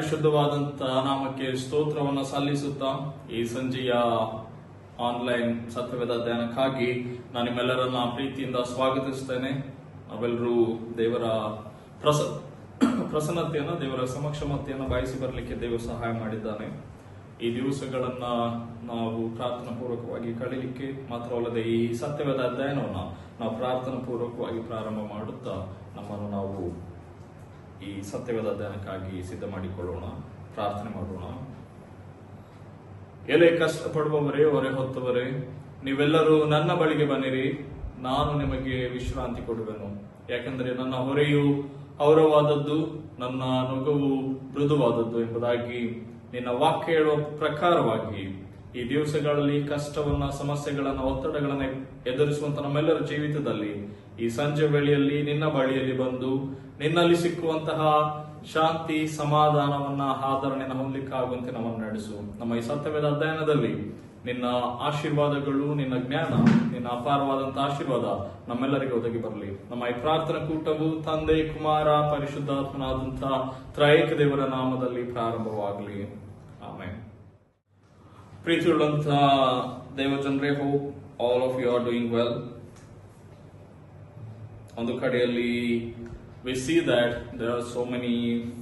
ಪರಿಶುದ್ಧವಾದಂತಹ ನಾಮಕ್ಕೆ ಸ್ತೋತ್ರವನ್ನು ಸಲ್ಲಿಸುತ್ತಾ ಈ ಸಂಜೆಯ ಆನ್ಲೈನ್ ಸತ್ಯವೇದ ಧ್ಯಾನಕ್ಕಾಗಿ ನಾನು ನಿಮ್ಮೆಲ್ಲರನ್ನ ಪ್ರೀತಿಯಿಂದ ಸ್ವಾಗತಿಸ್ತೇನೆ. ನಾವೆಲ್ಲರೂ ದೇವರ ಪ್ರಸನ್ನತೆಯನ್ನು, ದೇವರ ಸಮಕ್ಷಮತೆಯನ್ನು ಬಯಸಿ ಬರಲಿಕ್ಕೆ ದೇವರು ಸಹಾಯ ಮಾಡಿದ್ದಾನೆ. ಈ ದಿವಸಗಳನ್ನ ನಾವು ಪ್ರಾರ್ಥನಾ ಪೂರ್ವಕವಾಗಿ ಕಳೀಲಿಕ್ಕೆ ಮಾತ್ರವಲ್ಲದೆ ಈ ಸತ್ಯವೇದ ಅಧ್ಯಯನವನ್ನು ನಾವು ಪ್ರಾರ್ಥನಾ ಪೂರ್ವಕವಾಗಿ ಪ್ರಾರಂಭ ಮಾಡುತ್ತಾ ನಮ್ಮನ್ನು ನಾವು ಈ ಸತ್ಯವೇದ ಅಧ್ಯಯನಕ್ಕಾಗಿ ಸಿದ್ಧ ಮಾಡಿಕೊಳ್ಳೋಣ. ಪ್ರಾರ್ಥನೆ ಮಾಡೋಣ. ಎಲೆ ಕಷ್ಟಪಡುವವರೇ, ಹೊರೆ ಹೊತ್ತವರೇ, ನೀವೆಲ್ಲರೂ ನನ್ನ ಬಳಿಗೆ ಬನ್ನಿರಿ, ನಾನು ನಿಮಗೆ ವಿಶ್ರಾಂತಿ ಕೊಡುವೆನು. ಯಾಕೆಂದರೆ ನನ್ನ ಹೊರೆಯು ಹೌರವಾದದ್ದು, ನನ್ನ ನುಗವು ಮೃದುವಾದದ್ದು ಎಂಬುದಾಗಿ ನಿನ್ನ ವಾಕ್ಯ ಹೇಳುವ ಪ್ರಕಾರವಾಗಿ ಈ ದಿವಸಗಳಲ್ಲಿ ಕಷ್ಟವನ್ನ, ಸಮಸ್ಯೆಗಳನ್ನ, ಒತ್ತಡಗಳನ್ನ ಎದುರಿಸುವಂತ ನಮ್ಮೆಲ್ಲರ ಜೀವಿತದಲ್ಲಿ ಈ ಸಂಜೆ ವೇಳೆಯಲ್ಲಿ ನಿನ್ನ ಬಳಿಯಲ್ಲಿ ಬಂದು ನಿನ್ನಲ್ಲಿ ಸಿಕ್ಕುವಂತಹ ಶಾಂತಿ, ಸಮಾಧಾನವನ್ನ, ಆದರಣೆಯನ್ನು ಹೊಂದಲಿಕ್ಕಾಗುವಂತೆ ನಮ್ಮನ್ನು ನಡೆಸು. ನಮ್ಮ ಈ ಸತ್ಯವೇದ ಅಧ್ಯಯನದಲ್ಲಿ ನಿನ್ನ ಆಶೀರ್ವಾದಗಳು, ನಿನ್ನ ಜ್ಞಾನ, ನಿನ್ನ ಅಪಾರವಾದಂತಹ ಆಶೀರ್ವಾದ ನಮ್ಮೆಲ್ಲರಿಗೆ ಒದಗಿ ಬರಲಿ. ನಮ್ಮ ಈ ಪ್ರಾರ್ಥನಾ ಕೂಟವು ತಂದೆ, ಕುಮಾರ, ಪರಿಶುದ್ಧಾತ್ಮನಾದಂತಹ ತ್ರೈಕ ದೇವರ ನಾಮದಲ್ಲಿ ಪ್ರಾರಂಭವಾಗಲಿ. ಆಮೆನ್. ಪ್ರೀತಿಯುಳ್ಳಂತಹ ದೇವಜನರೇ, hope all of you are doing well. ಒಂದು ಕಡೆಯಲ್ಲಿ we see that there are so many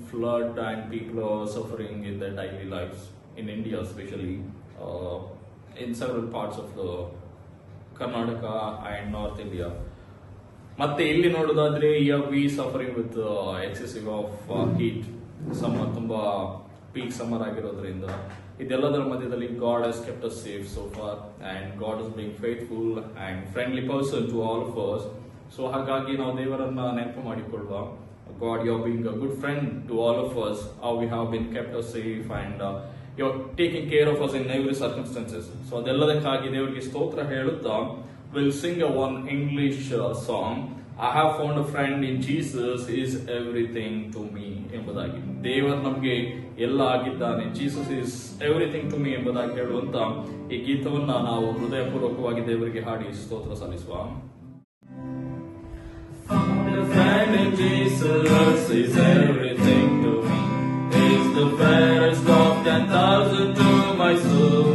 flood and people are suffering in their daily lives in India, especially in several parts of the Karnataka and North India. ಮತ್ತೆ ಇಲ್ಲಿ ನೋಡೋದಾದ್ರೆ we suffering with excessive of heat. Summer ತುಂಬಾ peak summer ಆಗಿರೋದ್ರಿಂದ ಇದೆಲ್ಲದರ ಮಧ್ಯದಲ್ಲಿ God has kept us safe so far, and God is being faithful and friendly person to all of us. So ಹಾಗಾಗಿ ನಾವು ದೇವರನ್ನ ನೆನಪು ಮಾಡಿಕೊಳ್ಳುವ. God, you are being a good friend to all of us. How we have been kept us safe and you are taking care of us in every circumstances. So ಅದೆಲ್ಲದಕ್ಕಾಗಿ ದೇವರಿಗೆ ಸ್ತೋತ್ರ ಹೇಳುತ್ತಾ we'll sing a one English song. I have found a friend in Jesus is everything to me ಎಂಬುದಾಗಿ. ದೇವರು ನಮಗೆ ಎಲ್ಲ ಆಗಿದ್ದಾನೆ, Jesus is everything to me ಎಂಬುದಾಗಿ ಹೇಳುವಂತ ಈ ಗೀತವನ್ನ ನಾವು ಹೃದಯಪೂರ್ವಕವಾಗಿ ದೇವರಿಗೆ ಹಾಡಿ ಸ್ತೋತ್ರ ಸಲ್ಲಿಸುವ. The friend in Jesus is everything to me. He's the fairest of 10,000 to my soul.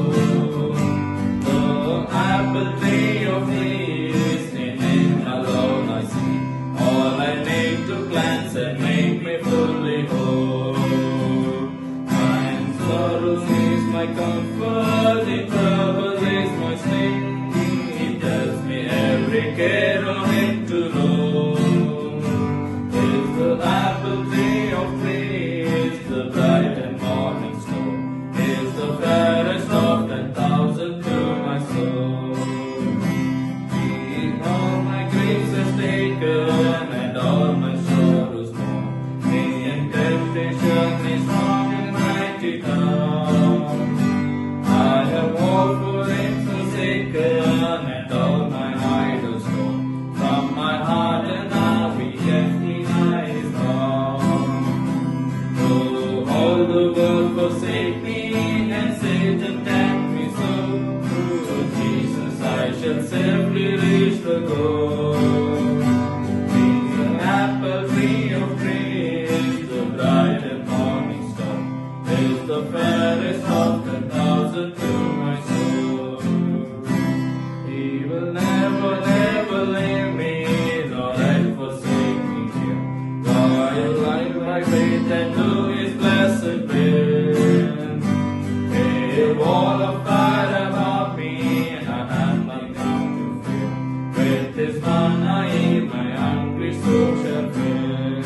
The apple tree of peace, in Him alone I see. All I need to cleanse and make me fully whole. My sorrows is my comfort, in trouble is my stay. He tells me every care on Him to know. Apple tree of praise, the bright and morning star, is the fairest of 10,000 to my soul. He all my griefs has taken and all my sorrows gone. Me and temptation is strong and mighty come. I have all for Him forsaken and all my idols gone. From my heart and now He kept me nice. All the world forsake me and Satan tempt me so. Through Jesus I shall safely reach the goal. Being an apple tree of praise, the bright and morning star, is the fairest of 10,000 to my soul. He will never, never leave me, nor ever forsake me here. While I by faith and do His blessed will. A wall of fire about me, and I have nothing to fear. With His manna my hungry soul shall fill.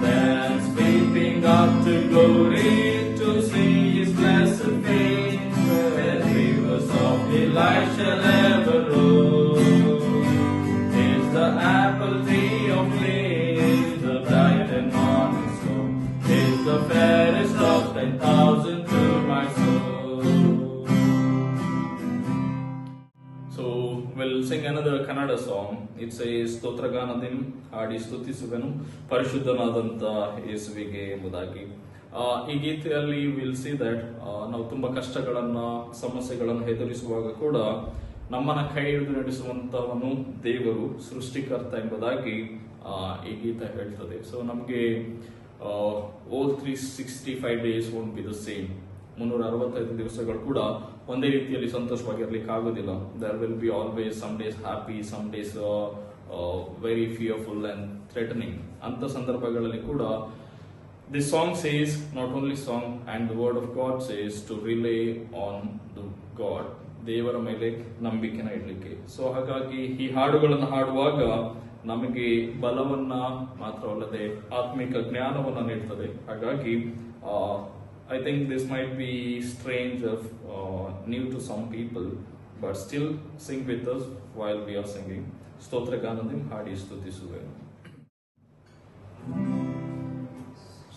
Then sweeping up to glory to see His blessed face, where rivers of delight shall ever roll. Is the apple tree of praise, the bright and morning star, is the fairest of 10,000 to my soul. So we'll sing another Kannada song. It says ಸ್ತೋತ್ರಗಾನದಿಂ ಹಾಡಿ ಸ್ತುತಿಸುವೆನು ಪರಿಶುದ್ಧನಾದಂತ ಯೇಸುವಿಗೆ ಎಂಬುದಾಗಿ. ಈ ಗೀತೆಯಲ್ಲಿ will see that ನಾವು ತುಂಬಾ ಕಷ್ಟಗಳನ್ನ, ಸಮಸ್ಯೆಗಳನ್ನು ಎದುರಿಸುವಾಗ ಕೂಡ ನಮ್ಮನ್ನ ಕೈ ಹಿಡಿದು ನಡೆಸುವಂತವನು ದೇವರು, ಸೃಷ್ಟಿಕರ್ತ ಎಂಬುದಾಗಿ ಈ ಗೀತೆ ಹೇಳ್ತದೆ. ಸೊ ನಮಗೆ all 365 days won't be the same. 365 ದಿವಸಗಳು ಕೂಡ ಒಂದೇ ರೀತಿಯಲ್ಲಿ ಸಂತೋಷವಾಗಿರ್ಲಿಕ್ಕೆ ಆಗೋದಿಲ್ಲ. There will be always some days happy, some days very fearful and threatening. ಅಂತ ಸಂದರ್ಭಗಳಲ್ಲಿ ಕೂಡ this song says, not only song, and the word of God says to rely on the God, ದೇವರ ಮೇಲೆ ನಂಬಿಕೆನ ಇಡ್ಲಿಕ್ಕೆ. ಸೊ ಹಾಗಾಗಿ ಈ ಹಾಡುಗಳನ್ನು ಹಾಡುವಾಗ ನಮಗೆ ಬಲವನ್ನ ಮಾತ್ರವಲ್ಲದೆ ಆತ್ಮಿಕ ಜ್ಞಾನವನ್ನ ನೀಡ್ತದೆ. ಹಾಗಾಗಿ I think this might be strange new to some people, but still sing with us while we are singing. ಸ್ತೋತ್ರಗಾನದಿಂದ ಹಾಡಿ ಸ್ತುತಿಸುವೆನು.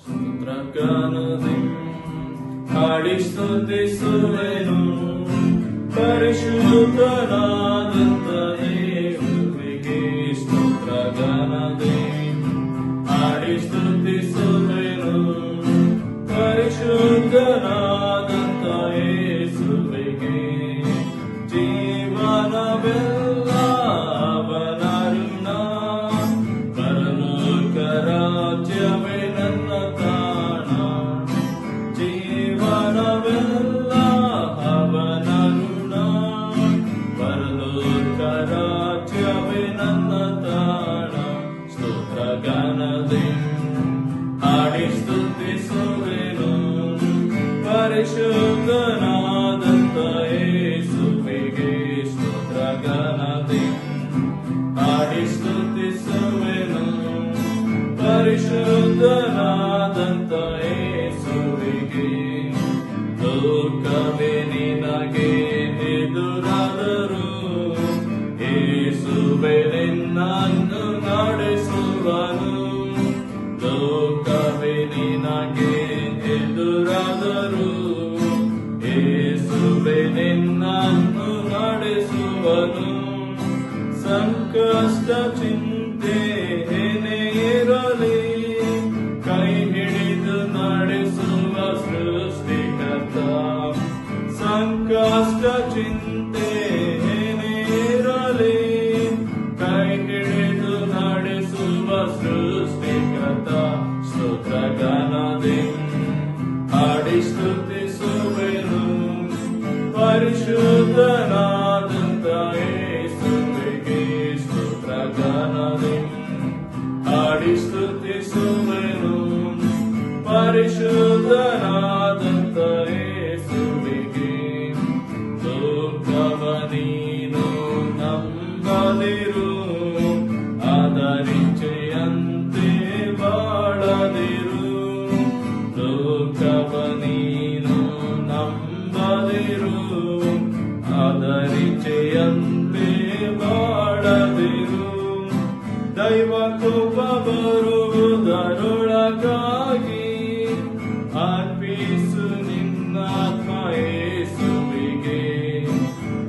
ಸ್ತೋತ್ರಗಾನದಿಂದ ಹಾಡಿ ಸ್ತುತಿಸುವೆನು, ಪರಿಶುದ್ಧನಾದಂತ ದೇವರಿಗೆ ಸ್ತೋತ್ರಗಾನದಿಂದ ಹಾಡಿ ಸ್ತುತಿಸುವೆನು, ಪರಿಶುದ್ಧನಾದಂತ ಯೇಸುವಿಗೆ. ಜೀವನವೆಲ್ಲ ಅವನರುಣ, ಪರಲೋಕ ರಾಜ್ಯವೇ ನನ್ನ ತಾಣ. ಜೀವನವೆಲ್ಲ ಅವನರುಣ, ಪರಲೋಕ ರಾಜ್ಯವೇ ನನ್ನ ತಾಣ. ಸ್ತೋತ್ರಗಾನದಿಂದ ಹಾಡಿ ಸ್ತುತಿಸುವೆನು, ಪರಿಶುದ್ಧನಾದಂತ ಯೇಸುವಿಗೆ ಸ್ತೋತ್ರಗಾನದಿಂದ ಹಾಡಿ ಸ್ತುತಿಸುವೆನು, ಪರಿಶುದ್ಧನಾದಂತ ಯೇಸುವಿಗೆ. ಲೋಕವೇ ನಿನಗೆ ಎದುರಾದರೂ ಯೇಸುವೇ ನಿನ್ನನ್ನು ನಡೆಸುವನು. ಲೋಕವೇ ನಿನಗೆ ಎದುರಾದರೂ ಯೇಸುವೇ ನಿನ್ನನ್ನು ನಡೆಸುವನು. ಸಂಕಷ್ಟ ಚಿಂತೆ ಏನೇ ಇರಲಿ, ಕೈ ಹಿಡಿದು ನಡೆಸುವ ಸೃಷ್ಟಿಕರ್ತ. ಸಂಕಷ್ಟ ಚಿಂತೆ ಏನೇ ಇರಲಿ, ಕೈ ಹಿಡಿದು ನಡೆಸುವ ಸೃಷ್ಟಿಕರ್ತ. ಸ್ತೋತ್ರಗಾನದಿಂದ ಹಾಡಿ ಸ್ತುತಿಸುವೆನು, ಪರಿಶುದ್ಧನಾದಂತ ಯೇಸುವಿಗೆ ಸ್ತೋತ್ರಗಾನದಿಂದ ಹಾಡಿ ಸ್ತುತಿಸುವೆನು, ಪರಿಶುದ್ಧನಾದಂತ ಯೇಸುವಿಗೆ. ಲೋಕವ ನೀನು ನಂಬದಿರು, ಅದರಿಚ್ಛೆಯಂತೆ ಬಾಳದಿರು. ಲೋಕವ ನೀನು ನಂಬದಿರು, ಅದರಿಚ್ಛೆಯಂತೆ ಬಾಳದಿರು. ದೈವ ಕೋಪ ಬರುವುದರೊಳಗಾಗಿ ಅರ್ಪಿಸು ನಿನ್ನಾತ್ಮ ಯೇಸುವಿಗೆ.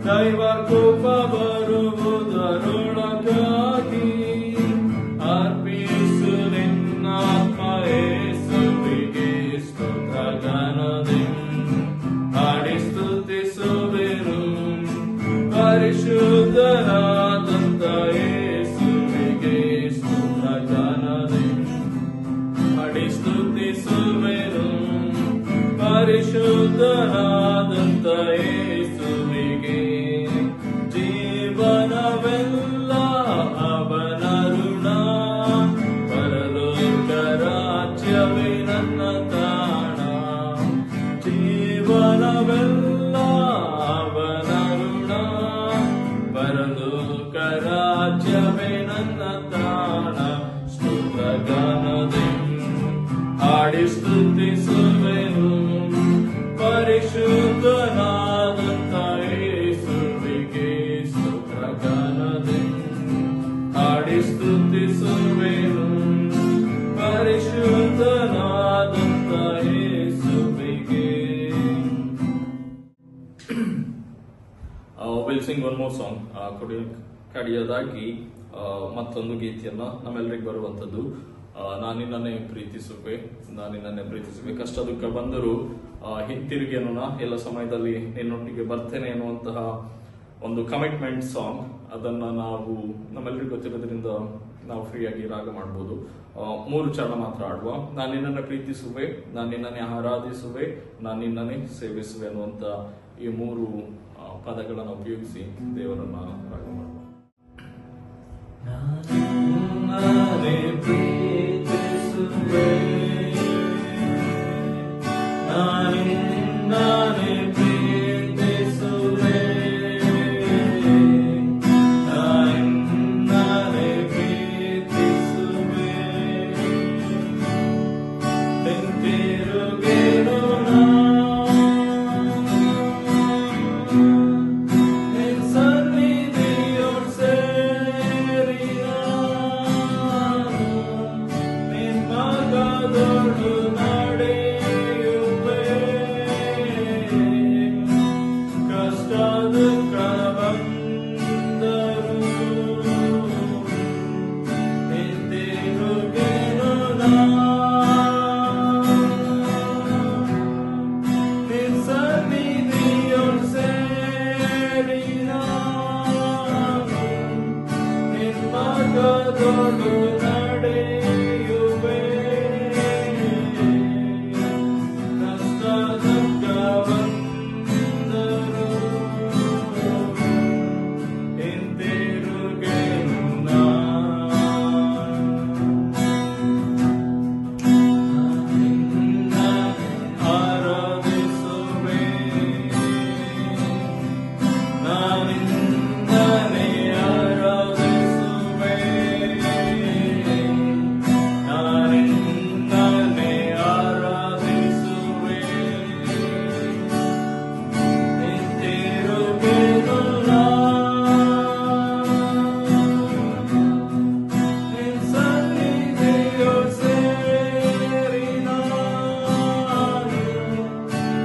ದೈವ ಕೋಪ ಬರುವುದರೊಳಗಾಗಿ ಅರ್ಪಿಸು ನಿನ್ನಾತ್ಮ ಯೇಸುವಿಗೆ. ಸ್ತೋತ್ರಗಾನದಿಂದ ಹಾಡಿ ಸ್ತುತಿಸುವೆನು, ಪರಿಶುದ್ಧನಾದಂತ ಯೇಸುವಿಗೆ. ಸ್ತೋತ್ರಗಾನದಿಂದ ಹಾಡಿ ಸ್ತುತಿಸುವೆನು, ಪರಿಶುದ್ಧನಾದಂತ ಯೇಸುವಿಗೆ. ಜೀವನವೆಲ್ಲ ಅವನರುಣ, ಪರಲೋಕ ರಾಜ್ಯವೇ ನನ್ನ ತಾಣ. ಜೀವನವೆಲ್ಲ ಅವನರುಣ, ಪರಲೋಕ ರಾಜ್ಯವೇ ನನ್ನ ತಾಣ. ಸ್ತೋತ್ರಗಾನದಿಂದ ಹಾಡಿ ಸ್ತುತಿಸುವೆನು, ಪರಿಶುದ್ಧನಾದಂತ ಯೇಸುವಿಗೆ. ಸ್ತೋತ್ರಗಾನದಿಂದ ಹಾಡಿ ಸ್ತುತಿಸುವೆನು, ಪರಿಶುದ್ಧನಾದಂತ ಯೇಸುವಿಗೆ. We'll sing one more song. ಕಡೆಯದಾಗಿ ಮತ್ತೊಂದು ಗೀತೆಯನ್ನ ನಮ್ಮೆಲ್ಲರಿಗೆ ಬರುವಂಥದ್ದು. ನಾನಿನ್ನನ್ನೇ ಪ್ರೀತಿಸುವೆ, ನಾನಿನ್ನನ್ನೇ ಪ್ರೀತಿಸುವೆ. ಕಷ್ಟ ದುಃಖ ಬಂದರೂ ಹಿಂತಿರುಗಿ ಅನ್ನೋಣ, ಎಲ್ಲ ಸಮಯದಲ್ಲಿ ನಿನ್ನೊಟ್ಟಿಗೆ ಬರ್ತೇನೆ ಎನ್ನುವಂತಹ ಒಂದು ಕಮಿಟ್ಮೆಂಟ್ ಸಾಂಗ್. ಅದನ್ನ ನಾವು ನಮ್ಮೆಲ್ಲರಿಗೂ ಗೊತ್ತಿರೋದ್ರಿಂದ ನಾವು ಫ್ರೀಯಾಗಿ ರಾಗ ಮಾಡ್ಬೋದು. 3 ಚರಣ ಮಾತ್ರ ಆಡುವ. ನಾನು ನಿನ್ನನ್ನು ಪ್ರೀತಿಸುವೆ, ನಾನು ನಿನ್ನನ್ನೇ ಆರಾಧಿಸುವೆ, ನಾನು ನಿನ್ನನ್ನೇ ಸೇವಿಸುವೆ ಅನ್ನುವಂತ ಈ 3 ಪದಗಳನ್ನು ಉಪಯೋಗಿಸಿ ದೇವರನ್ನ ರಾಗ ಮಾಡುವ. ನಾನೇ ಪ್ರೀತಿಸುವೆ, ನಾನೇ ಪ್ರೀತಿಸುವೆ, ನಾನೇ ಪ್ರೀತಿಸುವೆ, ತಿರುಗೇನು ನಿನ್ ಸನ್ನಿಧಿಯೋಳ್ ಸೇರಿ ನಿನ್ ಮಗದೊಳು ನಡೆಯುವೆ, ಕಷ್ಟದ ಬಂದರು ನಿಂತಿರುವೆನು ನಿನ್ ಸನ್ನಿಧಿಯೋಳ್ ಸೇರಿ ನಿನ್ ಮಗದೊಳು ನಡೆಯುವೆ, ಕಷ್ಟದ ಬಂದರು ಹಿಂತಿರುಗೆನು ಆರಾಧಿಸುವೆ, ನಾನಿನ್ನನೇ ಆರಾಧಿಸುವೆ, ನಾನಿನ್ನನೇ ಆರಾಧಿಸುವೆ, ಹಿಂತಿರುಗೆನು ನಿನ್ ಸನ್ನಿಧಿಯೋಳ್ ಸೇರಿ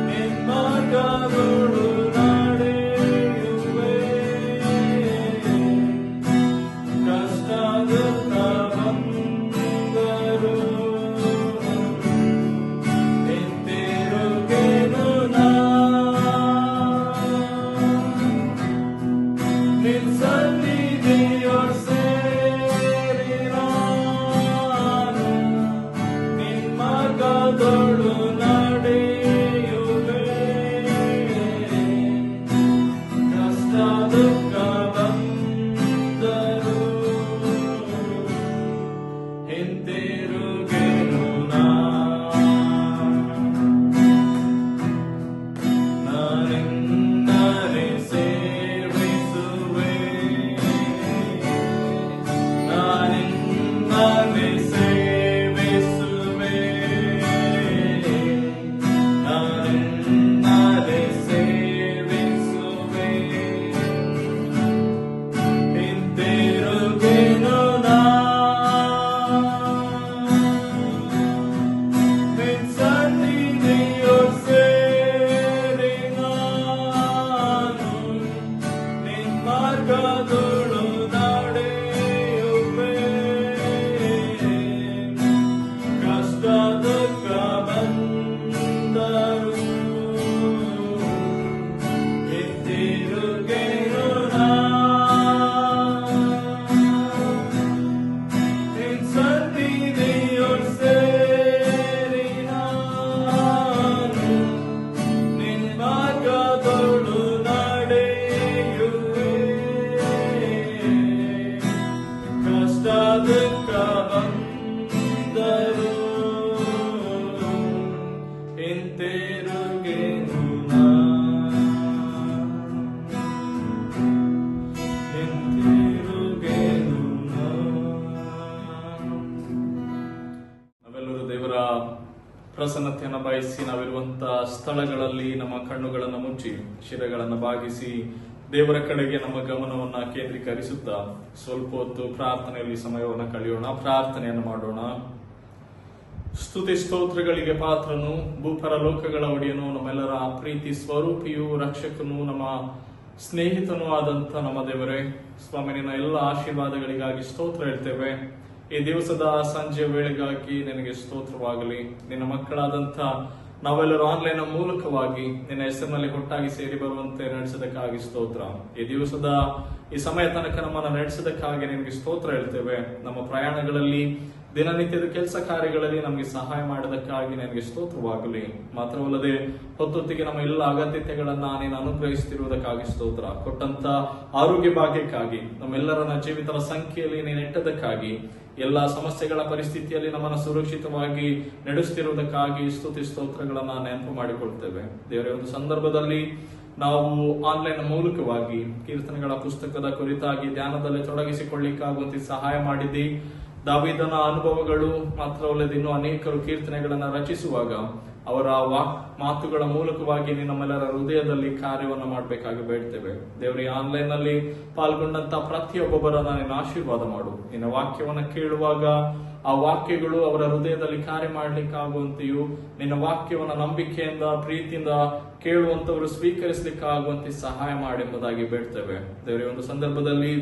ನಿನ್ ಮಾರ್ಗದೊಳು ನಡೆಯುವೆ, ಕಷ್ಟದ ಬಂದರು ಹಿಂತಿರುಗೆನು ನಿನ್ ಸನ್ನಿಧಿಯೋಳ್ ಸೇರಿ ನಿನ್ ಮಾರ್ಗದೊಳು ನಡೆಯುವೆ, ಕಷ್ಟದ ಬಂದರು ಹಿಂತಿರುಗೆನು ನಾನಿನ್ನನೇ ಸೇವಿಸುವೆ, ನಾನಿನ್ನನೇ ಸೇವಿಸುವೆ, ನಾನಿನ್ನನೇ ಸೇವಿಸುವೆ, ಹಿಂತಿರುಗೆನು ನಿನ್ ಸನ್ನಿಧಿಯೋಳ್ ಸೇರಿ ನಿನ್ ಮಾರ್ಗದೊಳು ನಡೆಯುವೆ, ಕಷ್ಟದ ಬಂದರು ಹಿಂತಿರುಗೆನು ನಿನ್ ಸನ್ನಿಧಿಯೋಳ್ ಸೇರಿ ನಿನ್ ಮಾರ್ಗದೊಳು ನಡೆಯುವೆ, ಕಷ್ಟದ ಬಂದರು ಹಿಂತಿರುಗೆನು ಹಿಂತಿರುಗೆನು. ನಾವೆಲ್ಲರೂ ದೇವರ ಪ್ರಸನ್ನತೆಯನ್ನು ಬಯಸಿ ನಾವಿರುವಂತಹ ಸ್ಥಳಗಳಲ್ಲಿ ನಮ್ಮ ಕಣ್ಣುಗಳನ್ನು ಮುಚ್ಚಿ ಶಿರಗಳನ್ನು ಬಾಗಿಸಿ ದೇವರ ಕಡೆಗೆ ನಮ್ಮ ಗಮನವನ್ನ ಕೇಂದ್ರೀಕರಿಸುತ್ತಾ ಸ್ವಲ್ಪ ಹೊತ್ತು ಪ್ರಾರ್ಥನೆಯಲ್ಲಿ ಸಮಯವನ್ನು ಕಳೆಯೋಣ, ಪ್ರಾರ್ಥನೆಯನ್ನು ಮಾಡೋಣ. ಸ್ತುತಿ ಸ್ತೋತ್ರಗಳಿಗೆ ಪಾತ್ರನು, ಭೂಪರಲೋಕಗಳ ಒಡೆಯನು, ನಮ್ಮೆಲ್ಲರ ಪ್ರೀತಿ ಸ್ವರೂಪಿಯು, ರಕ್ಷಕನು, ನಮ್ಮ ಸ್ನೇಹಿತನೂ ಆದಂತ ನಮ್ಮ ದೇವರೇ, ಸ್ವಾಮಿ ನಿನ್ನ ಎಲ್ಲ ಆಶೀರ್ವಾದಗಳಿಗಾಗಿ ಸ್ತೋತ್ರ ಹೇಳ್ತೇವೆ. ಈ ದಿವಸದ ಸಂಜೆ ವೇಳೆಗಾಗಿ ನಿನಗೆ ಸ್ತೋತ್ರವಾಗಲಿ. ನಿನ್ನ ಮಕ್ಕಳಾದಂಥ ನಾವೆಲ್ಲರೂ ಆನ್ಲೈನ್ ಮೂಲಕವಾಗಿ ನಿನ್ನ ಹೆಸರಿನಲ್ಲಿ ಒಟ್ಟಾಗಿ ಸೇರಿ ಬರುವಂತೆ ನಡೆಸೋದಕ್ಕಾಗಿ ಸ್ತೋತ್ರ. ಈ ಸಮಯ ತನಕ ನಮ್ಮನ್ನು ನಡೆಸೋದಕ್ಕಾಗಿ ನಿನಗೆ ಸ್ತೋತ್ರ ಹೇಳ್ತೇವೆ. ನಮ್ಮ ಪ್ರಯಾಣಗಳಲ್ಲಿ, ದಿನನಿತ್ಯದ ಕೆಲಸ ಕಾರ್ಯಗಳಲ್ಲಿ ನಮಗೆ ಸಹಾಯ ಮಾಡೋದಕ್ಕಾಗಿ ನನಗೆ ಸ್ತೋತ್ರವಾಗಲಿ. ಮಾತ್ರವಲ್ಲದೆ ಹೊತ್ತೊತ್ತಿಗೆ ನಮ್ಮ ಎಲ್ಲ ಅಗತ್ಯತೆಗಳನ್ನ ನೀನು ಅನುಗ್ರಹಿಸುತ್ತಿರುವುದಕ್ಕಾಗಿ ಸ್ತೋತ್ರ. ಕೊಟ್ಟಂತ ಆರೋಗ್ಯ ಭಾಗ್ಯಕ್ಕಾಗಿ, ನಮ್ಮೆಲ್ಲರನ್ನ ಜೀವಿತರ ಸಂಖ್ಯೆಯಲ್ಲಿ ನೀನು ಇಟ್ಟದಕ್ಕಾಗಿ, ಎಲ್ಲ ಸಮಸ್ಯೆಗಳ ಪರಿಸ್ಥಿತಿಯಲ್ಲಿ ನಮ್ಮನ್ನು ಸುರಕ್ಷಿತವಾಗಿ ನಡೆಸುತ್ತಿರುವುದಕ್ಕಾಗಿ ಸ್ತುತಿ ಸ್ತೋತ್ರಗಳನ್ನ ನೆನಪು ಮಾಡಿಕೊಳ್ತೇವೆ. ದೇವರ ಒಂದು ಸಂದರ್ಭದಲ್ಲಿ ನಾವು ಆನ್ಲೈನ್ ಮೂಲಕವಾಗಿ ಕೀರ್ತನೆಗಳ ಪುಸ್ತಕದ ಕುರಿತಾಗಿ ಧ್ಯಾನದಲ್ಲಿ ತೊಡಗಿಸಿಕೊಳ್ಳಿಕ್ಕಾಗುವಂತೆ ಸಹಾಯ ಮಾಡಿದ್ದಿ. ದಾವೀದನ ಅನುಭವಗಳು ಮಾತ್ರವಲ್ಲದೆ ಇನ್ನೂ ಅನೇಕರು ಕೀರ್ತನೆಗಳನ್ನ ರಚಿಸುವಾಗ ಅವರ ಮಾತುಗಳ ಮೂಲಕವಾಗಿ ನಮ್ಮೆಲ್ಲರ ಹೃದಯದಲ್ಲಿ ಕಾರ್ಯವನ್ನು ಮಾಡಬೇಕಾಗಿ ಬೇಡ್ತೇವೆ. ದೇವರೇ, ಆನ್ಲೈನ್ ನಲ್ಲಿ ಪಾಲ್ಗೊಂಡಂತ ಪ್ರತಿಯೊಬ್ಬೊಬ್ಬರನ್ನ ನೀನು ಆಶೀರ್ವಾದ ಮಾಡು. ನಿನ್ನ ವಾಕ್ಯವನ್ನ ಕೇಳುವಾಗ ಆ ವಾಕ್ಯಗಳು ಅವರ ಹೃದಯದಲ್ಲಿ ಕಾರ್ಯ ಮಾಡ್ಲಿಕ್ಕಾಗುವಂತೆಯೂ, ನಿನ್ನ ವಾಕ್ಯವನ್ನ ನಂಬಿಕೆಯಿಂದ ಪ್ರೀತಿಯಿಂದ ಕೇಳುವಂತವರು ಸ್ವೀಕರಿಸಲಿಕ್ಕಾಗುವಂತೆ ಸಹಾಯ ಮಾಡಿ ಎಂಬುದಾಗಿ ಬೇಡ್ತೇವೆ. ದೇವರೇ, ಒಂದು ಸಂದರ್ಭದಲ್ಲಿ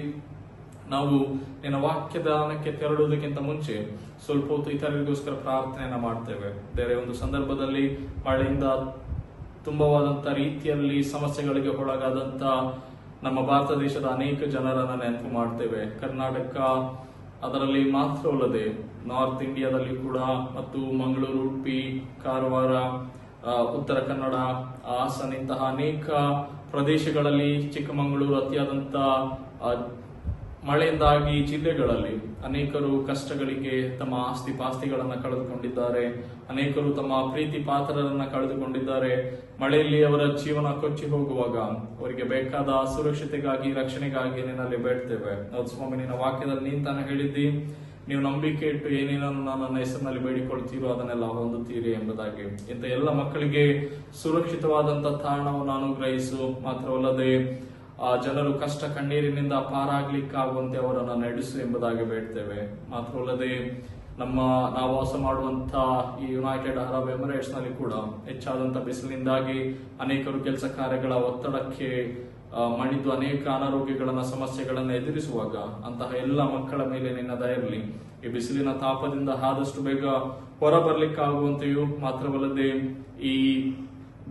ನಾವು ನಿನ್ನ ವಾಕ್ಯದಾನಕ್ಕೆ ತೆರಳುವುದಕ್ಕಿಂತ ಮುಂಚೆ ಸ್ವಲ್ಪ ಹೊತ್ತು ಇತರರಿಗೋಸ್ಕರ ಪ್ರಾರ್ಥನೆಯನ್ನ ಮಾಡ್ತೇವೆ. ಬೇರೆ ಒಂದು ಸಂದರ್ಭದಲ್ಲಿ ಮಳೆಯಿಂದ ತುಂಬವಾದಂತ ರೀತಿಯಲ್ಲಿ ಸಮಸ್ಯೆಗಳಿಗೆ ಒಳಗಾದಂತ ನಮ್ಮ ಭಾರತ ದೇಶದ ಅನೇಕ ಜನರನ್ನ ನೆನಪು ಮಾಡ್ತೇವೆ. ಕರ್ನಾಟಕ ಅದರಲ್ಲಿ ಮಾತ್ರವಲ್ಲದೆ ನಾರ್ತ್ ಇಂಡಿಯಾದಲ್ಲಿ ಕೂಡ, ಮತ್ತು ಮಂಗಳೂರು, ಉಡುಪಿ, ಕಾರವಾರ, ಉತ್ತರ ಕನ್ನಡ, ಹಾಸನ ಇಂತಹ ಅನೇಕ ಪ್ರದೇಶಗಳಲ್ಲಿ, ಚಿಕ್ಕಮಗಳೂರು ಅತಿಯಾದಂತ ಮಳೆಯಿಂದಾಗಿ ಜಿಲ್ಲೆಗಳಲ್ಲಿ ಅನೇಕರು ಕಷ್ಟಗಳಿಗೆ ತಮ್ಮ ಆಸ್ತಿ ಪಾಸ್ತಿಗಳನ್ನ ಕಳೆದುಕೊಂಡಿದ್ದಾರೆ. ಅನೇಕರು ತಮ್ಮ ಪ್ರೀತಿ ಪಾತ್ರರನ್ನ ಕಳೆದುಕೊಂಡಿದ್ದಾರೆ. ಮಳೆಯಲ್ಲಿ ಅವರ ಜೀವನ ಕೊಚ್ಚಿ ಹೋಗುವಾಗ ಅವರಿಗೆ ಬೇಕಾದ ಸುರಕ್ಷತೆಗಾಗಿ, ರಕ್ಷಣೆಗಾಗಿ ನಿನ್ನಲ್ಲಿ ಬೇಡ್ತೇವೆ. ಹೌದು ಸ್ವಾಮಿ, ನಿನ್ನ ವಾಕ್ಯದಲ್ಲಿ ನೀನ್ ತಾನೇ ಹೇಳಿದ್ದಿ, ನೀವು ನಂಬಿಕೆ ಇಟ್ಟು ಏನೇನನ್ನು ನನ್ನ ಹೆಸರಿನಲ್ಲಿ ಬೇಡಿಕೊಳ್ತೀರೋ ಅದನ್ನೆಲ್ಲ ಹೊಂದುತ್ತೀರಿ ಎಂಬುದಾಗಿ. ಇಂಥ ಎಲ್ಲ ಮಕ್ಕಳಿಗೆ ಸುರಕ್ಷಿತವಾದಂತ ತಾಣವನ್ನು ಅನುಗ್ರಹಿಸು. ಮಾತ್ರವಲ್ಲದೆ ಆ ಜನರು ಕಷ್ಟ ಕಣ್ಣೀರಿನಿಂದ ಪಾರಾಗ್ಲಿಕ್ಕಾಗುವಂತೆ ಅವರನ್ನು ನಡೆಸು ಎಂಬುದಾಗಿ ಬೇಡ್ತೇವೆ. ಮಾತ್ರವಲ್ಲದೆ ನಾವು ವಾಸ ಮಾಡುವಂತ ಈ ಯುನೈಟೆಡ್ ಅರಬ್ ಎಮಿರೇಟ್ಸ್ ನಲ್ಲಿ ಕೂಡ ಹೆಚ್ಚಾದಂತ ಬಿಸಿಲಿನಿಂದಾಗಿ ಅನೇಕರು ಕೆಲಸ ಕಾರ್ಯಗಳ ಒತ್ತಡಕ್ಕೆ ಮಣಿದು ಅನೇಕ ಅನಾರೋಗ್ಯಗಳನ್ನ, ಸಮಸ್ಯೆಗಳನ್ನ ಎದುರಿಸುವಾಗ ಅಂತಹ ಎಲ್ಲ ಮಕ್ಕಳ ಮೇಲೆ ನಿನ್ನ ದಯ ಇರಲಿ. ಈ ಬಿಸಿಲಿನ ತಾಪದಿಂದ ಆದಷ್ಟು ಬೇಗ ಹೊರ ಬರ್ಲಿಕ್ಕಾಗುವಂತೆಯೂ, ಮಾತ್ರವಲ್ಲದೆ ಈ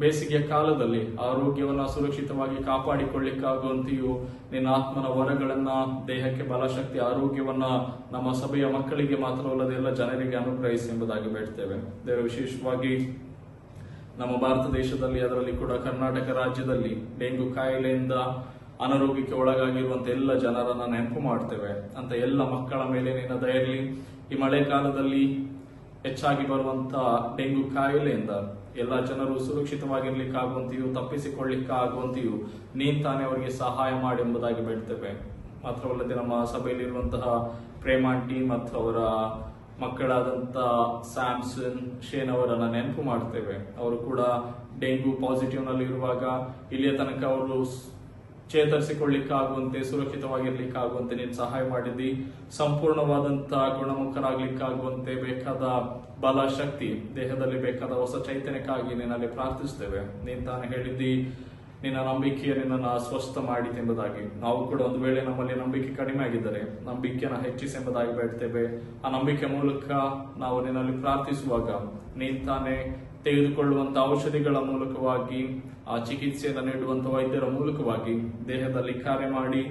ಬೇಸಿಗೆಯ ಕಾಲದಲ್ಲಿ ಆರೋಗ್ಯವನ್ನ ಸುರಕ್ಷಿತವಾಗಿ ಕಾಪಾಡಿಕೊಳ್ಳಿಕ್ಕಾಗುವಂತೆಯೂ ನಿನ್ನ ಆತ್ಮನ ವರಗಳನ್ನ, ದೇಹಕ್ಕೆ ಬಲಶಕ್ತಿ, ಆರೋಗ್ಯವನ್ನ ನಮ್ಮ ಸಭೆಯ ಮಕ್ಕಳಿಗೆ ಮಾತ್ರವಲ್ಲದೆ ಎಲ್ಲ ಜನರಿಗೆ ಅನುಗ್ರಹಿಸಿ ಎಂಬುದಾಗಿ ಬೇಡ್ತೇವೆ. ದೇವರ, ವಿಶೇಷವಾಗಿ ನಮ್ಮ ಭಾರತ ದೇಶದಲ್ಲಿ, ಅದರಲ್ಲಿ ಕೂಡ ಕರ್ನಾಟಕ ರಾಜ್ಯದಲ್ಲಿ ಡೆಂಗು ಕಾಯಿಲೆಯಿಂದ ಅನಾರೋಗ್ಯಕ್ಕೆ ಒಳಗಾಗಿರುವಂತ ಎಲ್ಲ ಜನರನ್ನ ನೆನಪು ಮಾಡ್ತೇವೆ. ಅಂತ ಎಲ್ಲ ಮಕ್ಕಳ ಮೇಲೆ ನಿನ್ನ ದಯ ಇರಲಿ. ಈ ಮಳೆಗಾಲದಲ್ಲಿ ಹೆಚ್ಚಾಗಿ ಬರುವಂತ ಡೆಂಗು ಕಾಯಿಲೆಯಿಂದ ಎಲ್ಲ ಜನರು ಸುರಕ್ಷಿತವಾಗಿರ್ಲಿಕ್ಕಾಗುವಂತೆಯೂ, ತಪ್ಪಿಸಿಕೊಳ್ಳಿಕ್ಕಾಗುವಂತೆಯೂ ನೀನ್ ತಾನೇ ಅವರಿಗೆ ಸಹಾಯ ಮಾಡಿ ಎಂಬುದಾಗಿ ಬೇಡ್ತೇವೆ. ಮಾತ್ರವಲ್ಲದೆ ನಮ್ಮ ಸಭೆಯಲ್ಲಿರುವಂತಹ ಪ್ರೇಮಾಂಟಿ ಮತ್ತು ಅವರ ಮಕ್ಕಳಾದಂತ ಸ್ಯಾಮ್ಸನ್, ಶೇನ್ ಅವರನ್ನ ನೆನಪು ಮಾಡ್ತೇವೆ. ಅವರು ಕೂಡ ಡೆಂಗು ಪಾಸಿಟಿವ್ ನಲ್ಲಿ ಇರುವಾಗ ಇಲ್ಲಿಯ ತನಕ ಅವರು ಚೇತರಿಸಿಕೊಳ್ಳಿಕ್ಕಾಗುವಂತೆ, ಸುರಕ್ಷಿತವಾಗಿರ್ಲಿಕ್ಕಾಗುವಂತೆ ನೀನು ಸಹಾಯ ಮಾಡಿದ್ದಿ. ಸಂಪೂರ್ಣವಾದಂತ ಗುಣಮುಖರಾಗ್ಲಿಕ್ಕಾಗುವಂತೆ ಬೇಕಾದ ಬಲ, ಶಕ್ತಿ, ದೇಹದಲ್ಲಿ ಬೇಕಾದ ಹೊಸ ಚೈತನ್ಯಕ್ಕಾಗಿ ನಿನ್ನಲ್ಲಿ ಪ್ರಾರ್ಥಿಸ್ತೇವೆ. ನೀನ್ ತಾನೇ ಹೇಳಿದ್ದಿ, ನಿನ್ನ ನಂಬಿಕೆಯ ನಿನ್ನನ್ನು ಸ್ವಸ್ಥ ಮಾಡಿತೆಂಬುದಾಗಿ. ನಾವು ಕೂಡ ಒಂದು ವೇಳೆ ನಮ್ಮಲ್ಲಿ ನಂಬಿಕೆ ಕಡಿಮೆ ಆಗಿದ್ದರೆ ನಂಬಿಕೆಯನ್ನು ಹೆಚ್ಚಿಸೆಂಬುದಾಗಿ ಬೇಡ್ತೇವೆ. ಆ ನಂಬಿಕೆ ಮೂಲಕ ನಾವು ನಿನ್ನಲ್ಲಿ ಪ್ರಾರ್ಥಿಸುವಾಗ ನೀನ್ ತಾನೇ ತೆಗೆದುಕೊಳ್ಳುವಂತ ಔಷಧಿಗಳ ಮೂಲಕವಾಗಿ, ಆ ಚಿಕಿತ್ಸೆಯನ್ನು ನೀಡುವಂತ ವೈದ್ಯರ ಮೂಲಕವಾಗಿ ದೇಹದಲ್ಲಿ ಕಾರ್ಯ ಮಾಡಿ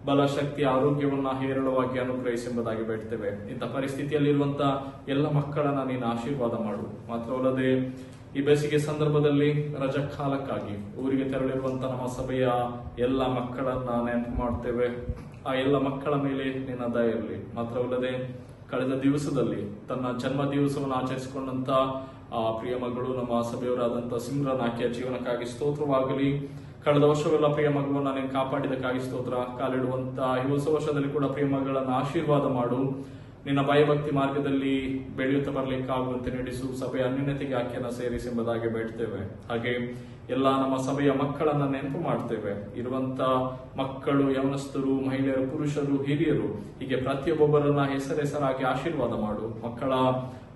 ಬಲ, ಶಕ್ತಿ, ಆರೋಗ್ಯವನ್ನ ಹೇರಳವಾಗಿ ಅನುಗ್ರಹಿಸೆಂಬುದಾಗಿ ಬೇಡ್ತೇವೆ. ಇಂಥ ಪರಿಸ್ಥಿತಿಯಲ್ಲಿರುವಂತ ಎಲ್ಲ ಮಕ್ಕಳನ್ನ ನೀನು ಆಶೀರ್ವಾದ ಮಾಡು. ಮಾತ್ರವಲ್ಲದೆ ಈ ಬೇಸಿಗೆ ಸಂದರ್ಭದಲ್ಲಿ ರಜಾ ಕಾಲಕ್ಕಾಗಿ ಊರಿಗೆ ತೆರಳಿರುವಂತ ನಮ್ಮ ಸಭೆಯ ಎಲ್ಲ ಮಕ್ಕಳನ್ನ ನೆನಪು ಮಾಡ್ತೇವೆ. ಆ ಎಲ್ಲ ಮಕ್ಕಳ ಮೇಲೆ ನಿನ್ನ ದಯ ಇರಲಿ. ಮಾತ್ರವಲ್ಲದೆ ಕಳೆದ ದಿವಸದಲ್ಲಿ ತನ್ನ ಜನ್ಮ ದಿವಸವನ್ನು ಆಚರಿಸಿಕೊಂಡಂತ ಪ್ರಿಯ ಮಗಳು ನಮ್ಮ ಸಭೆಯವರಾದಂತಹ ಸಿಮ್ರನ್ ಆಕೆಯ ಜೀವನಕ್ಕಾಗಿ ಸ್ತೋತ್ರವಾಗಲಿ. ಕಳೆದ ವರ್ಷವೆಲ್ಲ ಪ್ರಿಯ ಮಗುವನ್ನ ನೀನು ಕಾಪಾಡಿದಕ್ಕಾಗಿ ಸ್ತೋತ್ರ. ಕಾಲಿಡುವಂತ ಈ ಹೊಸ ವರ್ಷದಲ್ಲಿ ಕೂಡ ಪ್ರಿಯ ಮಗಳನ್ನ ಆಶೀರ್ವಾದ ಮಾಡು. ನಿನ್ನ ಭಯಭಕ್ತಿ ಮಾರ್ಗದಲ್ಲಿ ಬೆಳೆಯುತ್ತಾ ಬರ್ಲಿಕ್ಕಾಗುವಂತೆ ನಡೆಸು. ಸಭೆಯ ಅನ್ಯೋನ್ಯತೆಗೆ ಆಕೆಯನ್ನ ಸೇರಿಸಿ ಎಂಬುದಾಗಿ ಬೇಡ್ತೇವೆ. ಹಾಗೆ ಎಲ್ಲ ನಮ್ಮ ಸಭೆಯ ಮಕ್ಕಳನ್ನ ನೆನಪು ಮಾಡ್ತೇವೆ. ಇರುವಂತ ಮಕ್ಕಳು, ಯವನಸ್ಥರು, ಮಹಿಳೆಯರು, ಪುರುಷರು, ಹಿರಿಯರು, ಹೀಗೆ ಪ್ರತಿಯೊಬ್ಬೊಬ್ಬರನ್ನ ಹೆಸರಾಗಿ ಆಶೀರ್ವಾದ ಮಾಡು. ಮಕ್ಕಳ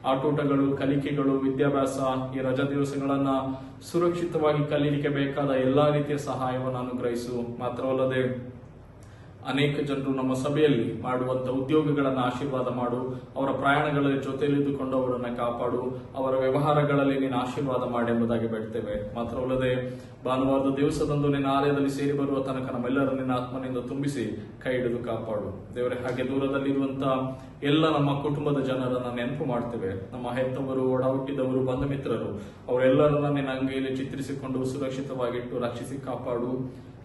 ಆಟೋಟಗಳು, ಕಲಿಕೆಗಳು, ವಿದ್ಯಾಭ್ಯಾಸ, ಈ ರಜಾ ದಿವಸಗಳನ್ನ ಸುರಕ್ಷಿತವಾಗಿ ಕಲೀಲಿಕ್ಕೆ ಬೇಕಾದ ಎಲ್ಲಾ ರೀತಿಯ ಸಹಾಯವನ್ನು ಅನುಗ್ರಹಿಸು. ಮಾತ್ರವಲ್ಲದೆ ಅನೇಕ ಜನರು ನಮ್ಮ ಸಭೆಯಲ್ಲಿ ಮಾಡುವಂತ ಉದ್ಯೋಗಗಳನ್ನು ಆಶೀರ್ವಾದ ಮಾಡು, ಅವರ ಪ್ರಯಾಣಗಳಲ್ಲಿ ಜೊತೆಯಲ್ಲಿದ್ದುಕೊಂಡು ಅವರನ್ನು ಕಾಪಾಡು, ಅವರ ವ್ಯವಹಾರಗಳಲ್ಲಿ ನೀನು ಆಶೀರ್ವಾದ ಮಾಡಿ ಎಂಬುದಾಗಿ ಬೇಡ್ತೇವೆ. ಮಾತ್ರವಲ್ಲದೆ ಭಾನುವಾರದ ದಿವಸದಂದು ನಿನ್ನ ಆಲಯದಲ್ಲಿ ಸೇರಿ ಬರುವ ತನಕ ನಮ್ಮೆಲ್ಲರ ನಿನ್ನ ಆತ್ಮನಿಂದ ತುಂಬಿಸಿ ಕೈ ಹಿಡಿದು ಕಾಪಾಡು ದೇವರೇ. ಹಾಗೆ ದೂರದಲ್ಲಿರುವಂತಹ ಎಲ್ಲ ನಮ್ಮ ಕುಟುಂಬದ ಜನರನ್ನ ನೆನಪು ಮಾಡ್ತೇವೆ. ನಮ್ಮ ಹೆತ್ತವರು, ಒಡ ಹುಟ್ಟಿದವರು, ಬಂಧು ಮಿತ್ರರು ಅವರೆಲ್ಲರನ್ನ ನಿನ್ನ ಅಂಗೈಯಲ್ಲಿ ಚಿತ್ರಿಸಿಕೊಂಡು ಸುರಕ್ಷಿತವಾಗಿಟ್ಟು ರಕ್ಷಿಸಿ ಕಾಪಾಡು.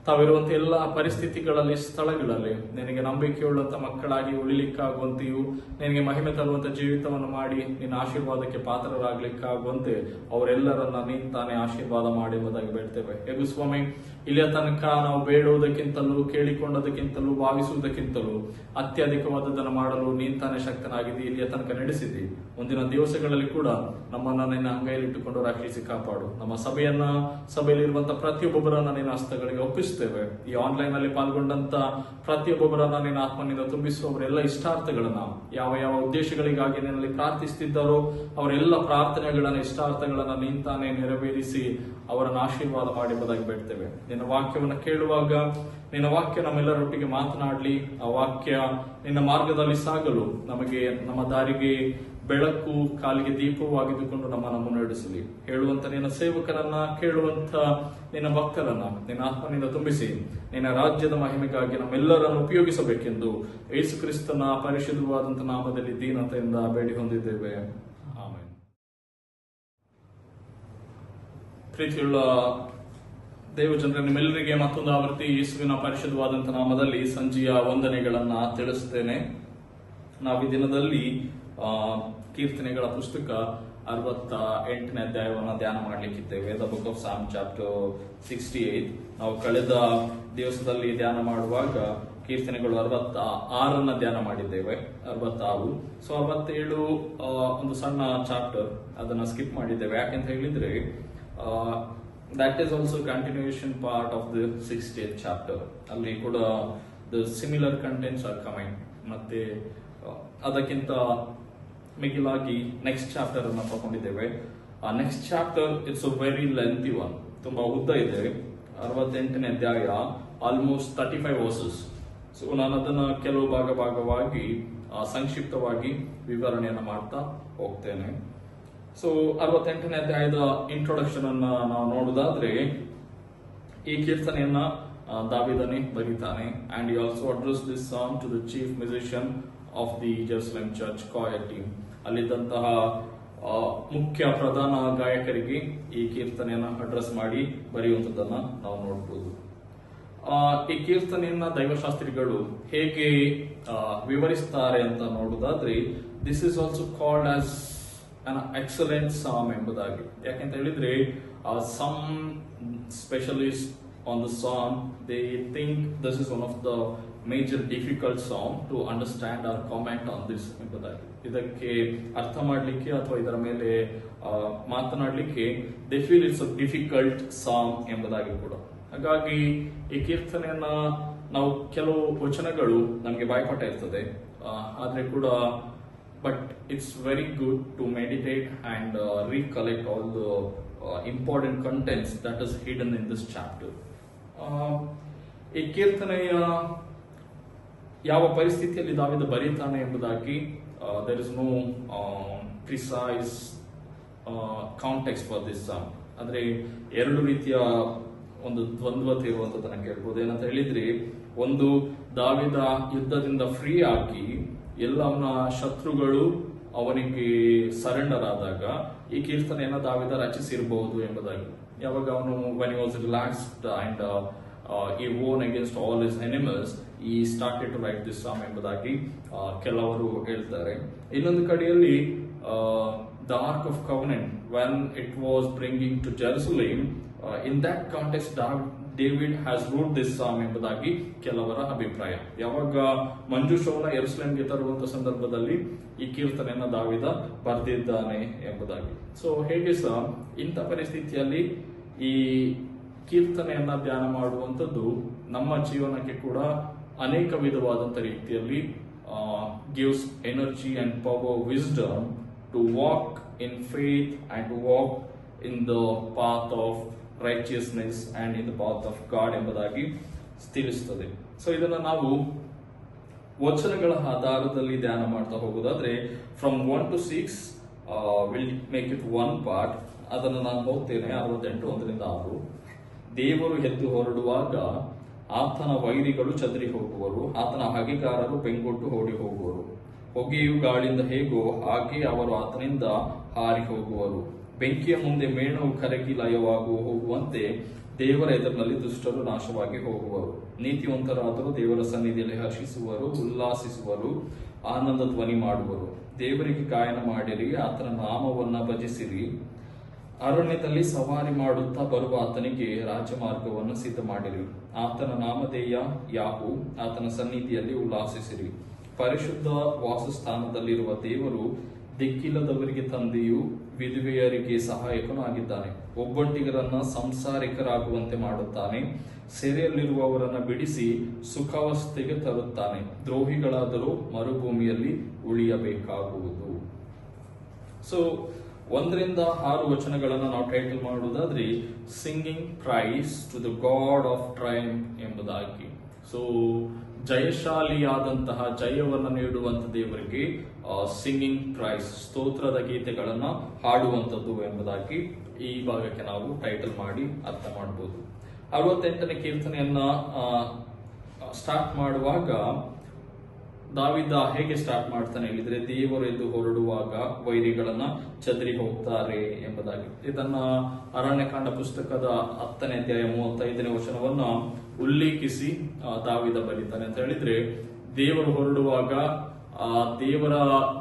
ತಾವಿರುವಂತ ಎಲ್ಲ ಪರಿಸ್ಥಿತಿಗಳಲ್ಲಿ, ಸ್ಥಳಗಳಲ್ಲಿ ನಿನಗೆ ನಂಬಿಕೆಯುಳ್ಳಂತ ಮಕ್ಕಳಾಗಿ ಉಳಿಲಿಕ್ಕಾಗುವಂತೆಯೂ ನಿನಗೆ ಮಹಿಮೆ ತರುವಂತ ಜೀವಿತವನ್ನು ಮಾಡಿ ನಿನ್ನ ಆಶೀರ್ವಾದಕ್ಕೆ ಪಾತ್ರರಾಗ್ಲಿಕ್ಕಾಗುವಂತೆ ಅವರೆಲ್ಲರನ್ನ ನೀನ್ ತಾನೇ ಆಶೀರ್ವಾದ ಮಾಡಿ ಎಂಬುದಾಗಿ ಬೇಡ್ತೇವೆ. ಹೇಗೂ ಸ್ವಾಮಿ, ಇಲ್ಲಿಯ ತನಕ ನಾವು ಬೇಡುವುದಕ್ಕಿಂತಲೂ, ಕೇಳಿಕೊಂಡದಕ್ಕಿಂತಲೂ, ಭಾವಿಸುವುದಕ್ಕಿಂತಲೂ ಅತ್ಯಧಿಕವಾದದನ್ನು ಮಾಡಲು ನೀನ್ ತಾನೇ ಶಕ್ತನಾಗಿದ್ದಿ. ಇಲ್ಲಿಯ ತನಕ ನಡೆಸಿದ್ದಿ. ಮುಂದಿನ ದಿವಸಗಳಲ್ಲಿ ಕೂಡ ನಮ್ಮನ್ನ ನಿನ್ನ ಅಂಗೈಯಲ್ಲಿಟ್ಟುಕೊಂಡು ರಕ್ಷಿಸಿ ಕಾಪಾಡು. ನಮ್ಮ ಸಭೆಯಲ್ಲಿರುವಂತಹ ಪ್ರತಿಯೊಬ್ಬೊಬ್ಬರನ್ನ ನಿನ್ನ ಹಸ್ತಗಳಿಗೆ ಒಪ್ಪಿಸ್ತೇವೆ. ಈ ಆನ್ಲೈನ್ ಅಲ್ಲಿ ಪಾಲ್ಗೊಂಡಂತ ಪ್ರತಿಯೊಬ್ಬೊಬ್ಬರನ್ನ ನಿನ್ನ ಆತ್ಮನಿಂದ ತುಂಬಿಸುವವರೆಲ್ಲ ಇಷ್ಟಾರ್ಥಗಳನ್ನ, ಯಾವ ಯಾವ ಉದ್ದೇಶಗಳಿಗಾಗಿ ನಿನ್ನಲ್ಲಿ ಪ್ರಾರ್ಥಿಸುತ್ತಿದ್ದಾರೋ ಅವರೆಲ್ಲ ಪ್ರಾರ್ಥನೆಗಳನ್ನ, ಇಷ್ಟಾರ್ಥಗಳನ್ನ ನೀನ್ ತಾನೇ ನೆರವೇರಿಸಿ ಅವರನ್ನು ಆಶೀರ್ವಾದ ಮಾಡಿ ಎಂಬುದಾಗಿ ಬೇಡ್ತೇವೆ. ನಿನ್ನ ವಾಕ್ಯವನ್ನು ಕೇಳುವಾಗ ನಿನ್ನ ವಾಕ್ಯ ನಮ್ಮೆಲ್ಲರೊಟ್ಟಿಗೆ ಮಾತನಾಡಲಿ. ಆ ವಾಕ್ಯ ನಿನ್ನ ಮಾರ್ಗದಲ್ಲಿ ಸಾಗಲು ನಮಗೆ, ನಮ್ಮ ದಾರಿಗೆ ಬೆಳಕು, ಕಾಲಿಗೆ ದೀಪವಾಗಿದ್ದುಕೊಂಡು ನಮ್ಮನ್ನು ಮುನ್ನಡೆಸಲಿ. ಹೇಳುವಂತ ನಿನ್ನ ಸೇವಕರನ್ನ, ಕೇಳುವಂತ ನಿನ್ನ ಭಕ್ತರನ್ನ ನಿನ್ನ ಆತ್ಮನಿಂದ ತುಂಬಿಸಿ ನಿನ್ನ ರಾಜ್ಯದ ಮಹಿಮೆಗಾಗಿ ನಮ್ಮೆಲ್ಲರನ್ನು ಉಪಯೋಗಿಸಬೇಕೆಂದು ಯೇಸು ಕ್ರಿಸ್ತನ ಪರಿಶುದ್ಧವಾದಂತಹ ನಾಮದಲ್ಲಿ ದೀನತೆಯಿಂದ ಬೇಡಿ ಹೊಂದಿದ್ದೇವೆ. ಆಮೆನ್. ಪ್ರೀತಿಯುಳ್ಳ ದೇವಜನರೇ, ನಿಮ್ಮೆಲ್ಲರಿಗೆ ಮತ್ತೊಂದು ಆವೃತ್ತಿ ಯೇಸುವಿನ ಪರಿಶುದ್ಧವಾದಂತಹ ನಾಮದಲ್ಲಿ ಸಂಜೆಯ ವಂದನೆಗಳನ್ನ ತಿಳಿಸುತ್ತೇನೆ. ನಾವು ಈ ದಿನದಲ್ಲಿ ಕೀರ್ತನೆಗಳ ಪುಸ್ತಕ 68ನೇ ಅಧ್ಯಾಯವನ್ನು ಧ್ಯಾನ ಮಾಡಲಿಕ್ಕಿದ್ದೇವೆ. ದ ಬುಕ್ ಆಫ್ ಸಾಮ್ ಚಾಪ್ಟರ್ 68. ನಾವು ಕಳೆದ ದಿವಸದಲ್ಲಿ ಧ್ಯಾನ ಮಾಡುವಾಗ ಕೀರ್ತನೆಗಳು 66 ಧ್ಯಾನ ಮಾಡಿದ್ದೇವೆ. 66. ಸೊ 67 ಒಂದು ಸಣ್ಣ ಚಾಪ್ಟರ್, ಅದನ್ನ ಸ್ಕಿಪ್ ಮಾಡಿದ್ದೇವೆ. ಯಾಕೆಂತ ಹೇಳಿದ್ರೆ that is also continuation part of the 60th chapter. ಅಲ್ಲಿ ಕೂಡ the similar contents are coming. ಮತ್ತೆ ಅದಕ್ಕಿಂತ ಮಿಗಿಲಾಗಿ ನೆಕ್ಸ್ಟ್ ಚಾಪ್ಟರ್ ಅನ್ನು ತಗೊಂಡಿದ್ದೇವೆ. ಆ next chapter it's a very lengthy one, ತುಂಬಾ ಉದ್ದ ಇದೆ. 68ನೇ ಅಧ್ಯಾಯ, ಆಲ್ಮೋಸ್ಟ್ 35 ವರ್ಸಸ್. ಸೊ ನಾನು ಅದನ್ನ ಕೆಲವು ಭಾಗವಾಗಿ ಸಂಕ್ಷಿಪ್ತವಾಗಿ ವಿವರಣೆಯನ್ನು ಮಾಡ್ತಾ ಹೋಗ್ತೇನೆ. ಸೊ 68ನೇ ಅಧ್ಯಾಯದ ಇಂಟ್ರೊಡಕ್ಷನ್ ಅನ್ನ ನಾವು ನೋಡುವುದಾದ್ರೆ, ಈ ಕೀರ್ತನೆಯನ್ನ ದಾವಿದನೇ ಬರೀತಾನೆ. And he also addressed this song to the chief musician of the Jerusalem church choir team. ಅಲ್ಲಿದ್ದಂತಹ ಮುಖ್ಯ ಪ್ರಧಾನ ಗಾಯಕರಿಗೆ ಈ ಕೀರ್ತನೆಯನ್ನ ಅಡ್ರೆಸ್ ಮಾಡಿ ಬರೆಯುವಂಥದ್ದನ್ನ ನಾವು ನೋಡಬಹುದು. ಈ ಕೀರ್ತನೆಯನ್ನ ದೈವಶಾಸ್ತ್ರಿಗಳು ಹೇಗೆ ವಿವರಿಸ್ತಾರೆ ಅಂತ ನೋಡುವುದಾದ್ರೆ, this is also called as an excellent psalm ಎಂಬುದಾಗಿ. ಯಾಕೆಂತ ಹೇಳಿದ್ರೆ some specialists on the psalm, they think this is one of the major difficult psalm to understand or comment on this ಎಂಬುದಾಗಿ. ಇದಕ್ಕೆ ಅರ್ಥ ಮಾಡಲಿಕ್ಕೆ ಅಥವಾ ಇದರ ಮೇಲೆ ಮಾತನಾಡಲಿಕ್ಕೆ they feel it's a difficult psalm ಎಂಬುದಾಗಿ ಕೂಡ. ಹಾಗಾಗಿ ಈ ಕೀರ್ತನೆಯನ್ನ ನಾವು ಕೆಲವು ವಚನಗಳು ನಮಗೆ ಬಾಯ್ಪಾಠ ಇರ್ತದೆ, ಆದ್ರೆ ಕೂಡ but it's very good to meditate and recollect all the important contents that is hidden in this chapter. ಈ ಕೀರ್ತನೆಯ ಯಾವ ಪರಿಸ್ಥಿತಿಯಲ್ಲಿ ದಾವಿದ ಬರೀತಾನೆ ಎಂಬುದಾಗಿ there is no precise context for this song. ಅಂದ್ರೆ ಎರಡು ರೀತಿಯ ಒಂದು ದ್ವಂದ್ವತೆ ಇರುವಂತದನ್ನ ಕೇಳ್ಬೋದು. ಏನಂತ ಹೇಳಿದ್ರೆ, ಒಂದು, ದಾವಿದ ಯುದ್ಧದಿಂದ ಫ್ರೀ ಆಗಿ ಎಲ್ಲ ಅವನ ಶತ್ರುಗಳು ಅವನಿಗೆ ಸರೆಂಡರ್ ಆದಾಗ ಈ ಕೀರ್ತನೆಯನ್ನ ದಾವಿದ ರಚಿಸಿರಬಹುದು ಎಂಬುದಾಗಿ. ಯಾವಾಗ ಅವನು when he was relaxed and he won against all his enemies, he started to write this psalm ಎಂಬುದಾಗಿ ಕೆಲವರು ಹೇಳ್ತಾರೆ. ಇನ್ನೊಂದು ಕಡೆಯಲ್ಲಿ the Ark of Covenant, when it was bringing to Jerusalem, in that context David has wrote this psalm ಎಂಬುದಾಗಿ ಕೆಲವರ ಅಭಿಪ್ರಾಯ. ಯಾವಾಗ ಮಂಜೂಷವನ್ನ ಯೆರೂಸಲೇಮಿಗೆ ತರುವಂತ ಸಂದರ್ಭದಲ್ಲಿ ಈ ಕೀರ್ತನೆಯನ್ನ ದಾವಿದ ಬರೆದಿದ್ದಾನೆ ಎಂಬುದಾಗಿ. ಸೊ ಹೇಗೆ ಸಹ ಇಂಥ ಪರಿಸ್ಥಿತಿಯಲ್ಲಿ ಈ ಕೀರ್ತನೆಯನ್ನ ಧ್ಯಾನ ಮಾಡುವಂಥದ್ದು ನಮ್ಮ ಜೀವನಕ್ಕೆ ಕೂಡ ಅನೇಕ ವಿಧವಾದಂತ ರೀತಿಯಲ್ಲಿ gives energy and power, wisdom to walk in faith and to walk in the path of righteousness and in the path of God ಎಂಬುದಾಗಿ ತಿಳಿಸ್ತದೆ. ಸೊ ಇದನ್ನ ನಾವು ವಚನಗಳ ಆಧಾರದಲ್ಲಿ ಧ್ಯಾನ ಮಾಡ್ತಾ ಹೋಗೋದಾದ್ರೆ from 1 to 6 will make it one part. ಅದನ್ನು ನಾನು ಹೋಗ್ತೇನೆ. 68 1ರಿಂದ 6. ದೇವರು ಎದ್ದು ಹೊರಡುವಾಗ ಆತನ ವೈರಿಗಳು ಚದರಿ ಹೋಗುವರು, ಆತನ ಹಗೆಗಾರರು ಬೆಂಗೊಟ್ಟು ಓಡಿ ಹೋಗುವರು. ಹೊಗೆಯು ಗಾಳಿಯಿಂದ ಹೇಗೋ ಹಾಗೆ ಅವರು ಆತನಿಂದ ಹಾರಿ ಹೋಗುವರು. ಬೆಂಕಿಯ ಮುಂದೆ ಮೇಣವು ಕರಗಿ ಹೋಗುವಂತೆ ದೇವರ ಎದುರಿನಲ್ಲಿ ದುಷ್ಟರು ನಾಶವಾಗಿ ಹೋಗುವರು. ನೀತಿವಂತರಾದರೂ ದೇವರ ಸನ್ನಿಧಿಯಲ್ಲಿ ಹರ್ಷಿಸುವರು, ಉಲ್ಲಾಸಿಸುವರು, ಆನಂದ ಧ್ವನಿ ಮಾಡುವರು. ದೇವರಿಗೆ ಗಾಯನ ಮಾಡಿರಿ, ಆತನ ನಾಮವನ್ನ ಭಜಿಸಿರಿ. ಅರಣ್ಯದಲ್ಲಿ ಸವಾರಿ ಮಾಡುತ್ತಾ ಬರುವ ಆತನಿಗೆ ರಾಜಮಾರ್ಗವನ್ನು ಸಿದ್ಧ ಮಾಡಿರಿ. ಆತನ ನಾಮಧೇಯ ಯಾಹೂ, ಆತನ ಸನ್ನಿಧಿಯಲ್ಲಿ ಉಲ್ಲಾಸಿಸಿರಿ. ಪರಿಶುದ್ಧ ವಾಸಸ್ಥಾನದಲ್ಲಿರುವ ದೇವರು ದಿಕ್ಕಿಲ್ಲದವರಿಗೆ ತಂದೆಯು, ವಿಧವೆಯರಿಗೆ ಸಹಾಯಕನು ಆಗಿದ್ದಾನೆ. ಒಬ್ಬಂಟಿಗರನ್ನ ಸಂಸಾರಿಕರಾಗುವಂತೆ ಮಾಡುತ್ತಾನೆ. ಸೆರೆಯಲ್ಲಿರುವವರನ್ನ ಬಿಡಿಸಿ ಸುಖಾವಸ್ಥೆಗೆ ತರುತ್ತಾನೆ. ದ್ರೋಹಿಗಳಾದರೂ ಮರುಭೂಮಿಯಲ್ಲಿ ಉಳಿಯಬೇಕಾಗುವುದು. ಸೊ 1ರಿಂದ 6 ವಚನಗಳನ್ನು ನಾವು ಟೈಟಲ್ ಮಾಡುವುದಾದ್ರೆ singing praise to the God of triumph ಎಂಬುದಾಗಿ. ಸೊ ಜಯಶಾಲಿಯಾದಂತಹ ಜಯವನ್ನು ನೀಡುವಂತ ದೇವರಿಗೆ ಸಿಂಗಿಂಗ್ ಪ್ರೈಸ್, ಸ್ತೋತ್ರದ ಗೀತೆಗಳನ್ನ ಹಾಡುವಂಥದ್ದು ಎಂಬುದಾಗಿ ಈ ಭಾಗಕ್ಕೆ ನಾವು ಟೈಟಲ್ ಮಾಡಿ ಅರ್ಥ ಮಾಡಬಹುದು. 68ನೇ ಕೀರ್ತನೆಯನ್ನ ಸ್ಟಾರ್ಟ್ ಮಾಡುವಾಗ ದಾವಿದ ಹೇಗೆ ಸ್ಟಾರ್ಟ್ ಮಾಡ್ತಾನೆ ಹೇಳಿದ್ರೆ, ದೇವರು ಎದ್ದು ಹೊರಡುವಾಗ ವೈರಿಗಳನ್ನ ಚದರಿ ಹೋಗ್ತಾರೆ ಎಂಬುದಾಗಿ. ಇದನ್ನ ಅರಣ್ಯಕಾಂಡ ಪುಸ್ತಕದ 10ನೇ ಅಧ್ಯಾಯ 35ನೇ ವಚನವನ್ನ ಉಲ್ಲೇಖಿಸಿ ದಾವಿದ ಬರೀತಾನೆ. ಅಂತ ಹೇಳಿದ್ರೆ, ದೇವರು ಹೊರಡುವಾಗ ದೇವರ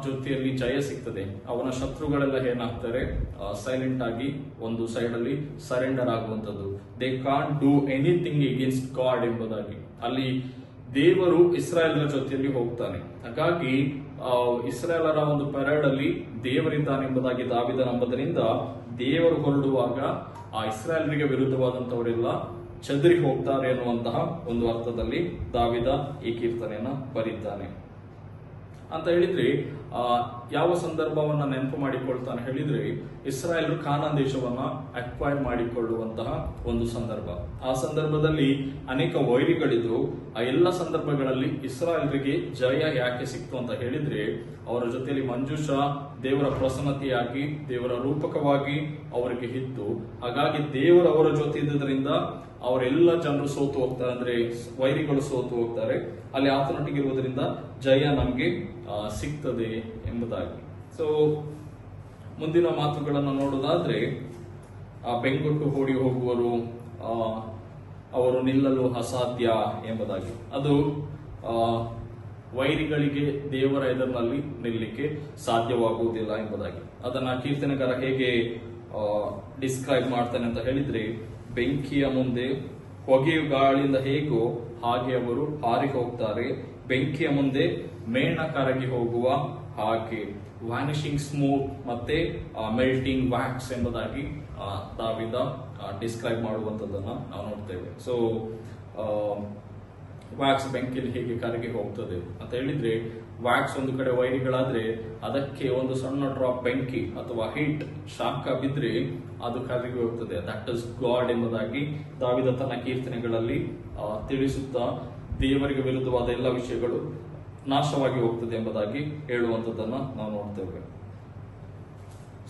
ಜೊತೆಯಲ್ಲಿ ಜಯ ಸಿಗ್ತದೆ. ಅವನ ಶತ್ರುಗಳೆಲ್ಲ ಏನಾಗ್ತಾರೆ, ಸೈಲೆಂಟ್ ಆಗಿ ಒಂದು ಸೈಡ್ ಅಲ್ಲಿ ಸರೆಂಡರ್ ಆಗುವಂತದ್ದು. They can't do anything against God ಎಂಬುದಾಗಿ. ಅಲ್ಲಿ ದೇವರು ಇಸ್ರಾಯೇಲರ ಜೊತೆಯಲ್ಲಿ ಹೋಗ್ತಾನೆ. ಹಾಗಾಗಿ ಇಸ್ರಾಯೇಲರ ಒಂದು ಪರೇಡ್ ಅಲ್ಲಿ ದೇವರಿದ್ದಾನೆ ಎಂಬುದಾಗಿ ದಾವಿದ ನಂಬುದರಿಂದ ದೇವರು ಹೊರಡುವಾಗ ಆ ಇಸ್ರಾಯೇಲರಿಗೆ ವಿರುದ್ಧವಾದಂತವರೆಲ್ಲ ಚದರಿ ಹೋಗ್ತಾರೆ ಎನ್ನುವಂತಹ ಒಂದು ಅರ್ಥದಲ್ಲಿ ದಾವಿದ ಈ ಕೀರ್ತನೆಯನ್ನ ಬರೀತಾನೆ. ಅಂತ ಹೇಳಿದ್ರೆ ಯಾವ ಸಂದರ್ಭವನ್ನ ನೆನಪು ಮಾಡಿಕೊಳ್ತಾನೆ ಹೇಳಿದ್ರೆ, ಇಸ್ರಾಯೇಲ್ ಕಾನಾನ್ ದೇಶವನ್ನ ಅಕ್ವೈರ್ ಮಾಡಿಕೊಳ್ಳುವಂತಹ ಒಂದು ಸಂದರ್ಭ. ಆ ಸಂದರ್ಭದಲ್ಲಿ ಅನೇಕ ವೈರಿಗಳಿದ್ರು. ಆ ಎಲ್ಲ ಸಂದರ್ಭಗಳಲ್ಲಿ ಇಸ್ರಾಯೇಲರಿಗೆ ಜಯ ಯಾಕೆ ಸಿಕ್ತು ಅಂತ ಹೇಳಿದ್ರೆ, ಅವರ ಜೊತೆಯಲ್ಲಿ ಮಂಜೂಷ ದೇವರ ಪ್ರಸನ್ನತೆಯಾಗಿ ದೇವರ ರೂಪಕವಾಗಿ ಅವರಿಗೆ ಇತ್ತು. ಹಾಗಾಗಿ ದೇವರು ಅವರ ಜೊತೆ ಇದ್ದುದರಿಂದ ಅವರೆಲ್ಲ ಜನರು ಸೋತು ಹೋಗ್ತಾರೆ, ಅಂದ್ರೆ ವೈರಿಗಳು ಸೋತು ಹೋಗ್ತಾರೆ. ಅಲ್ಲಿ ಆತನೊಟ್ಟಿಗೆ ಇರುವುದರಿಂದ ಜಯ ನಮ್ಗೆ ಸಿಗ್ತದೆ ಎಂಬುದಾಗಿ. ಸೊ ಮುಂದಿನ ಮಾತುಗಳನ್ನು ನೋಡುವುದಾದ್ರೆ, ಬೆಂಗೊಟ್ಟು ಓಡಿ ಹೋಗುವರು, ಅವರು ನಿಲ್ಲಲು ಅಸಾಧ್ಯ ಎಂಬುದಾಗಿ. ಅದು ವೈರಿಗಳಿಗೆ ದೇವರ ಎದುರಿನಲ್ಲಿ ನಿಲ್ಲಲಿಕ್ಕೆ ಸಾಧ್ಯವಾಗುವುದಿಲ್ಲ ಎಂಬುದಾಗಿ. ಅದನ್ನ ಕೀರ್ತನೆಗಾರ ಹೇಗೆ ಡಿಸ್ಕ್ರೈಬ್ ಮಾಡ್ತಾನೆ ಅಂತ ಹೇಳಿದ್ರೆ, ಬೆಂಕಿಯ ಮುಂದೆ ಹೊಗೆಯು ಗಾಳಿಯಿಂದ ಹೇಗೋ ಹಾಗೆ ಅವರು ಹಾರಿ ಹೋಗ್ತಾರೆ. ಬೆಂಕಿಯ ಮುಂದೆ ಮೇಣ ಕರಗಿ ಹೋಗುವ ಹಾಗೆ. ವ್ಯಾನಿಶಿಂಗ್ ಸ್ಮೋಕ್ ಮತ್ತೆ ಮೆಲ್ಟಿಂಗ್ ವ್ಯಾಕ್ಸ್ ಎಂಬುದಾಗಿ ದಾವಿದ ಡಿಸ್ಕ್ರೈಬ್ ಮಾಡುವಂತದನ್ನ ನಾವು ನೋಡ್ತೇವೆ. ಸೊ ವ್ಯಾಕ್ಸ್ ಬೆಂಕಿಯಲ್ಲಿ ಹೇಗೆ ಕರಗಿ ಹೋಗ್ತದೆ ಅಂತ ಹೇಳಿದ್ರೆ, ವ್ಯಾಕ್ಸ್ ಒಂದು ಕಡೆ ವೈರಿಗಳಾದ್ರೆ ಅದಕ್ಕೆ ಒಂದು ಸಣ್ಣ ಡ್ರಾಪ್ ಬೆಂಕಿ ಅಥವಾ ಹೀಟ್ ಶಾಖ ಬಿದ್ರೆ ಅದು ಕರಗಿ ಹೋಗ್ತದೆ. ದಟ್ ಇಸ್ ಗಾಡ್ ಎಂಬುದಾಗಿ ದಾವಿದ ತನ್ನ ಕೀರ್ತನೆಗಳಲ್ಲಿ ತಿಳಿಸುತ್ತಾ ದೇವರಿಗೆ ವಿರುದ್ಧವಾದ ಎಲ್ಲ ವಿಷಯಗಳು ನಾಶವಾಗಿ ಹೋಗ್ತದೆ ಎಂಬುದಾಗಿ ಹೇಳುವಂತದನ್ನ ನಾವು ನೋಡ್ತೇವೆ.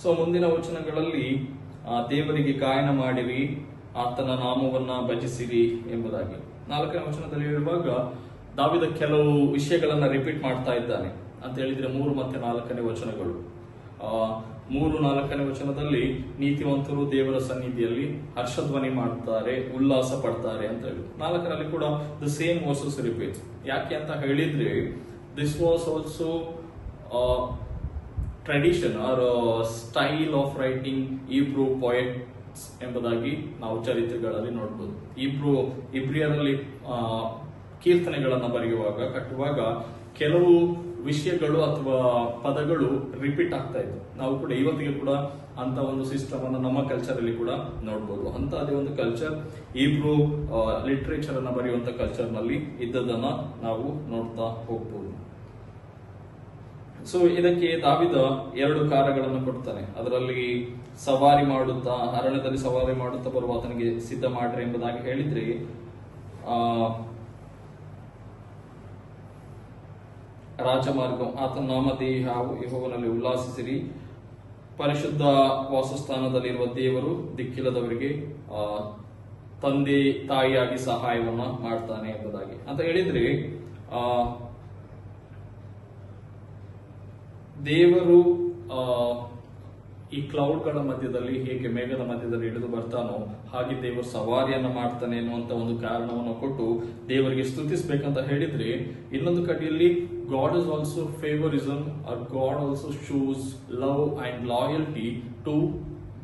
ಸೊ ಮುಂದಿನ ವಚನಗಳಲ್ಲಿ ದೇವರಿಗೆ ಗಾಯನ ಮಾಡಿರಿ, ಆತನ ನಾಮವನ್ನ ಭಜಿಸಿರಿ ಎಂಬುದಾಗಿ 4ನೇ ವಚನದಲ್ಲಿ ಹೇಳುವಾಗ ದಾವಿದ ಕೆಲವು ವಿಷಯಗಳನ್ನ ರಿಪೀಟ್ ಮಾಡ್ತಾ ಇದ್ದಾನೆ. ಅಂತ ಹೇಳಿದ್ರೆ 3 ಮತ್ತು 4ನೇ ವಚನಗಳು. 3, 4ನೇ ವಚನದಲ್ಲಿ ನೀತಿವಂತರು ದೇವರ ಸನ್ನಿಧಿಯಲ್ಲಿ ಹರ್ಷಧ್ವನಿ ಮಾಡ್ತಾರೆ, ಉಲ್ಲಾಸ ಪಡ್ತಾರೆ ಅಂತ ಹೇಳಿ. 4ರಲ್ಲಿ ಕೂಡ ದ ಸೇಮ್ ವರ್ಸಸ್ ರಿಪೀಟ್ಸ್. ಯಾಕೆ ಅಂತ ಹೇಳಿದ್ರೆ, this was also tradition or style of writing Hebrew poets ಎಂಬುದಾಗಿ ನಾವು ಚರಿತ್ರೆಗಳಲ್ಲಿ ನೋಡಬಹುದು. ಇಬ್ರಿಯರಲ್ಲಿ ಕೀರ್ತನೆಗಳನ್ನ ಬರೆಯುವಾಗ ಕಟ್ಟುವಾಗ ಕೆಲವು ವಿಷಯಗಳು ಅಥವಾ ಪದಗಳು ರಿಪೀಟ್ ಆಗ್ತಾ ಇತ್ತು. ನಾವು ಕೂಡ ಇವತ್ತಿಗೆ ಕೂಡ ಅಂತ ಒಂದು ಸಿಸ್ಟಮ್ ಅನ್ನು ನಮ್ಮ ಕಲ್ಚರ್ ಅಲ್ಲಿ ಕೂಡ ನೋಡಬಹುದು. ಅಂತ ಅದೇ ಒಂದು ಕಲ್ಚರ್ ಈಬ್ರೂ ಲಿಟರೇಚರ್ ಅನ್ನ ಬರೆಯುವಂತ ಕಲ್ಚರ್ ನಲ್ಲಿ ಇದ್ದದನ್ನ ನಾವು ನೋಡ್ತಾ ಹೋಗ್ಬೋದು. ಸೊ ಇದಕ್ಕೆ ದಾವಿದ 2 ಕಾರ್ಯಗಳನ್ನು ಕೊಡ್ತಾನೆ. ಅದರಲ್ಲಿ ಅರಣ್ಯದಲ್ಲಿ ಸವಾರಿ ಮಾಡುತ್ತಾ ಬರುವ ಆತನಿಗೆ ಸಿದ್ಧ ಮಾಡ್ರಿ ಎಂಬುದಾಗಿ ಹೇಳಿದ್ರೆ, ರಾಜಮಾರ್ಗ ಆತನ ನಾಮಧೇಯ ಹಾಗೂ ಯೆಹೋವನಲ್ಲಿ ಉಲ್ಲಾಸಿಸಿರಿ. ಪರಿಶುದ್ಧ ವಾಸಸ್ಥಾನದಲ್ಲಿರುವ ದೇವರು ದಿಕ್ಕಿಲ್ಲದವರಿಗೆ ತಂದೆ ತಾಯಿಯಾಗಿ ಸಹಾಯವನ್ನ ಮಾಡ್ತಾನೆ ಎಂಬುದಾಗಿ ಅಂತ ಹೇಳಿದ್ರೆ, ದೇವರು ಈ ಕ್ಲೌಡ್ಗಳ ಮಧ್ಯದಲ್ಲಿ ಹೇಗೆ ಮೇಘದ ಮಧ್ಯದಲ್ಲಿ ಇಳಿದು ಬರ್ತಾನೋ ಹಾಗೆ ದೇವರು ಸವಾರಿಯನ್ನ ಮಾಡ್ತಾನೆ ಎನ್ನುವಂತ ಒಂದು ಕಾರಣವನ್ನು ಕೊಟ್ಟು ದೇವರಿಗೆ ಸ್ತುತಿಸ್ಬೇಕಂತ ಹೇಳಿದ್ರೆ, ಇನ್ನೊಂದು ಕಡೆಯಲ್ಲಿ God is also favouritism or God also shows love and loyalty to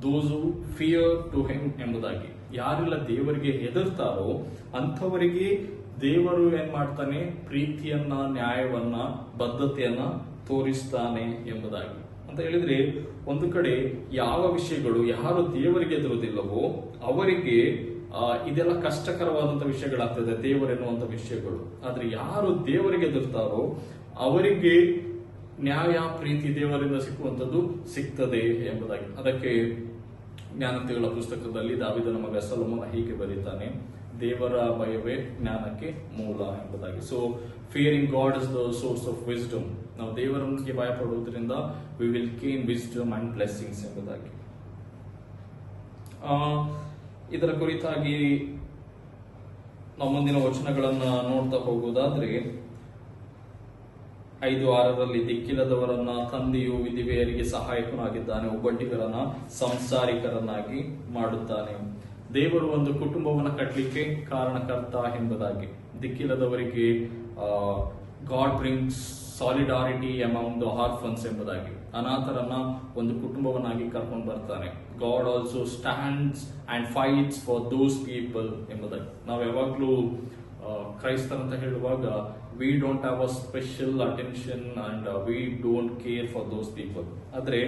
those who fear to him ಎಂಬುದಾಗಿ. ಯಾರೆಲ್ಲ ದೇವರಿಗೆ ಹೆದರ್ತಾರೋ ಅಂಥವರಿಗೆ ದೇವರು ಏನ್ ಮಾಡ್ತಾನೆ, ಪ್ರೀತಿಯನ್ನ, ನ್ಯಾಯವನ್ನ, ಬದ್ಧತೆಯನ್ನ ತೋರಿಸ್ತಾನೆ ಎಂಬುದಾಗಿ ಅಂತ ಹೇಳಿದ್ರೆ, ಒಂದು ಕಡೆ ಯಾವ ವಿಷಯಗಳು ಯಾರು ದೇವರಿಗೆ ಎದುರುವುದಿಲ್ಲವೋ ಅವರಿಗೆ ಇದೆಲ್ಲ ಕಷ್ಟಕರವಾದಂತ ವಿಷಯಗಳಾಗ್ತದೆ, ದೇವರೆನ್ನುವಂತ ವಿಷಯಗಳು. ಆದ್ರೆ ಯಾರು ದೇವರಿಗೆ ಎದುರ್ತಾರೋ ಅವರಿಗೆ ನ್ಯಾಯ, ಪ್ರೀತಿ ದೇವರಿಂದ ಸಿಕ್ಕುವಂಥದ್ದು ಸಿಗ್ತದೆ ಎಂಬುದಾಗಿ. ಅದಕ್ಕೆ ಜ್ಞಾನೋಕ್ತಿಗಳ ಪುಸ್ತಕದಲ್ಲಿ ದಾವೀದನ ಮಗ ಸೊಲೊಮೋನ ಹೀಗೆ ಬರೀತಾನೆ, ದೇವರ ಭಯವೇ ಜ್ಞಾನಕ್ಕೆ ಮೂಲ ಎಂಬುದಾಗಿ. So fearing God is the source of wisdom. ನಾವು ದೇವರಿಗೆ ಭಯ ಪಡುವುದರಿಂದ we will gain wisdom and blessings ಎಂಬುದಾಗಿ. ಇದರ ಕುರಿತಾಗಿ ನಾವು ಮುಂದಿನ ವಚನಗಳನ್ನ ನೋಡ್ತಾ ಹೋಗುವುದಾದ್ರೆ, 5:6 ದಿಕ್ಕಿಲ್ಲದವರನ್ನ ತಂದೆಯು ವಿಧವೆಯರಿಗೆ ಸಹಾಯಕನಾಗಿದ್ದಾನೆ, ಒಬ್ಬಂಟಿಗರನ್ನ ಸಂಸಾರಿಕರನ್ನಾಗಿ ಮಾಡುತ್ತಾನೆ. ದೇವರು ಒಂದು ಕುಟುಂಬವನ್ನು ಕಟ್ಟಲಿಕ್ಕೆ ಕಾರಣಕರ್ತ ಎಂಬುದಾಗಿ. ದಿಕ್ಕಿಲ್ಲದವರಿಗೆ God brings solidarity among the orphans ಎಂಬುದಾಗಿ. ಅನಾಥರನ್ನ ಒಂದು ಕುಟುಂಬವನ್ನಾಗಿ ಕರ್ಕೊಂಡು ಬರ್ತಾನೆ. God also stands and fights for those people ಎಂಬುದಾಗಿ. ನಾವು ಯಾವಾಗ್ಲೂ ಕ್ರೈಸ್ತರಂತ ಹೇಳುವಾಗ we don't have a special attention and we don't care for those people. ಆದ್ರೆ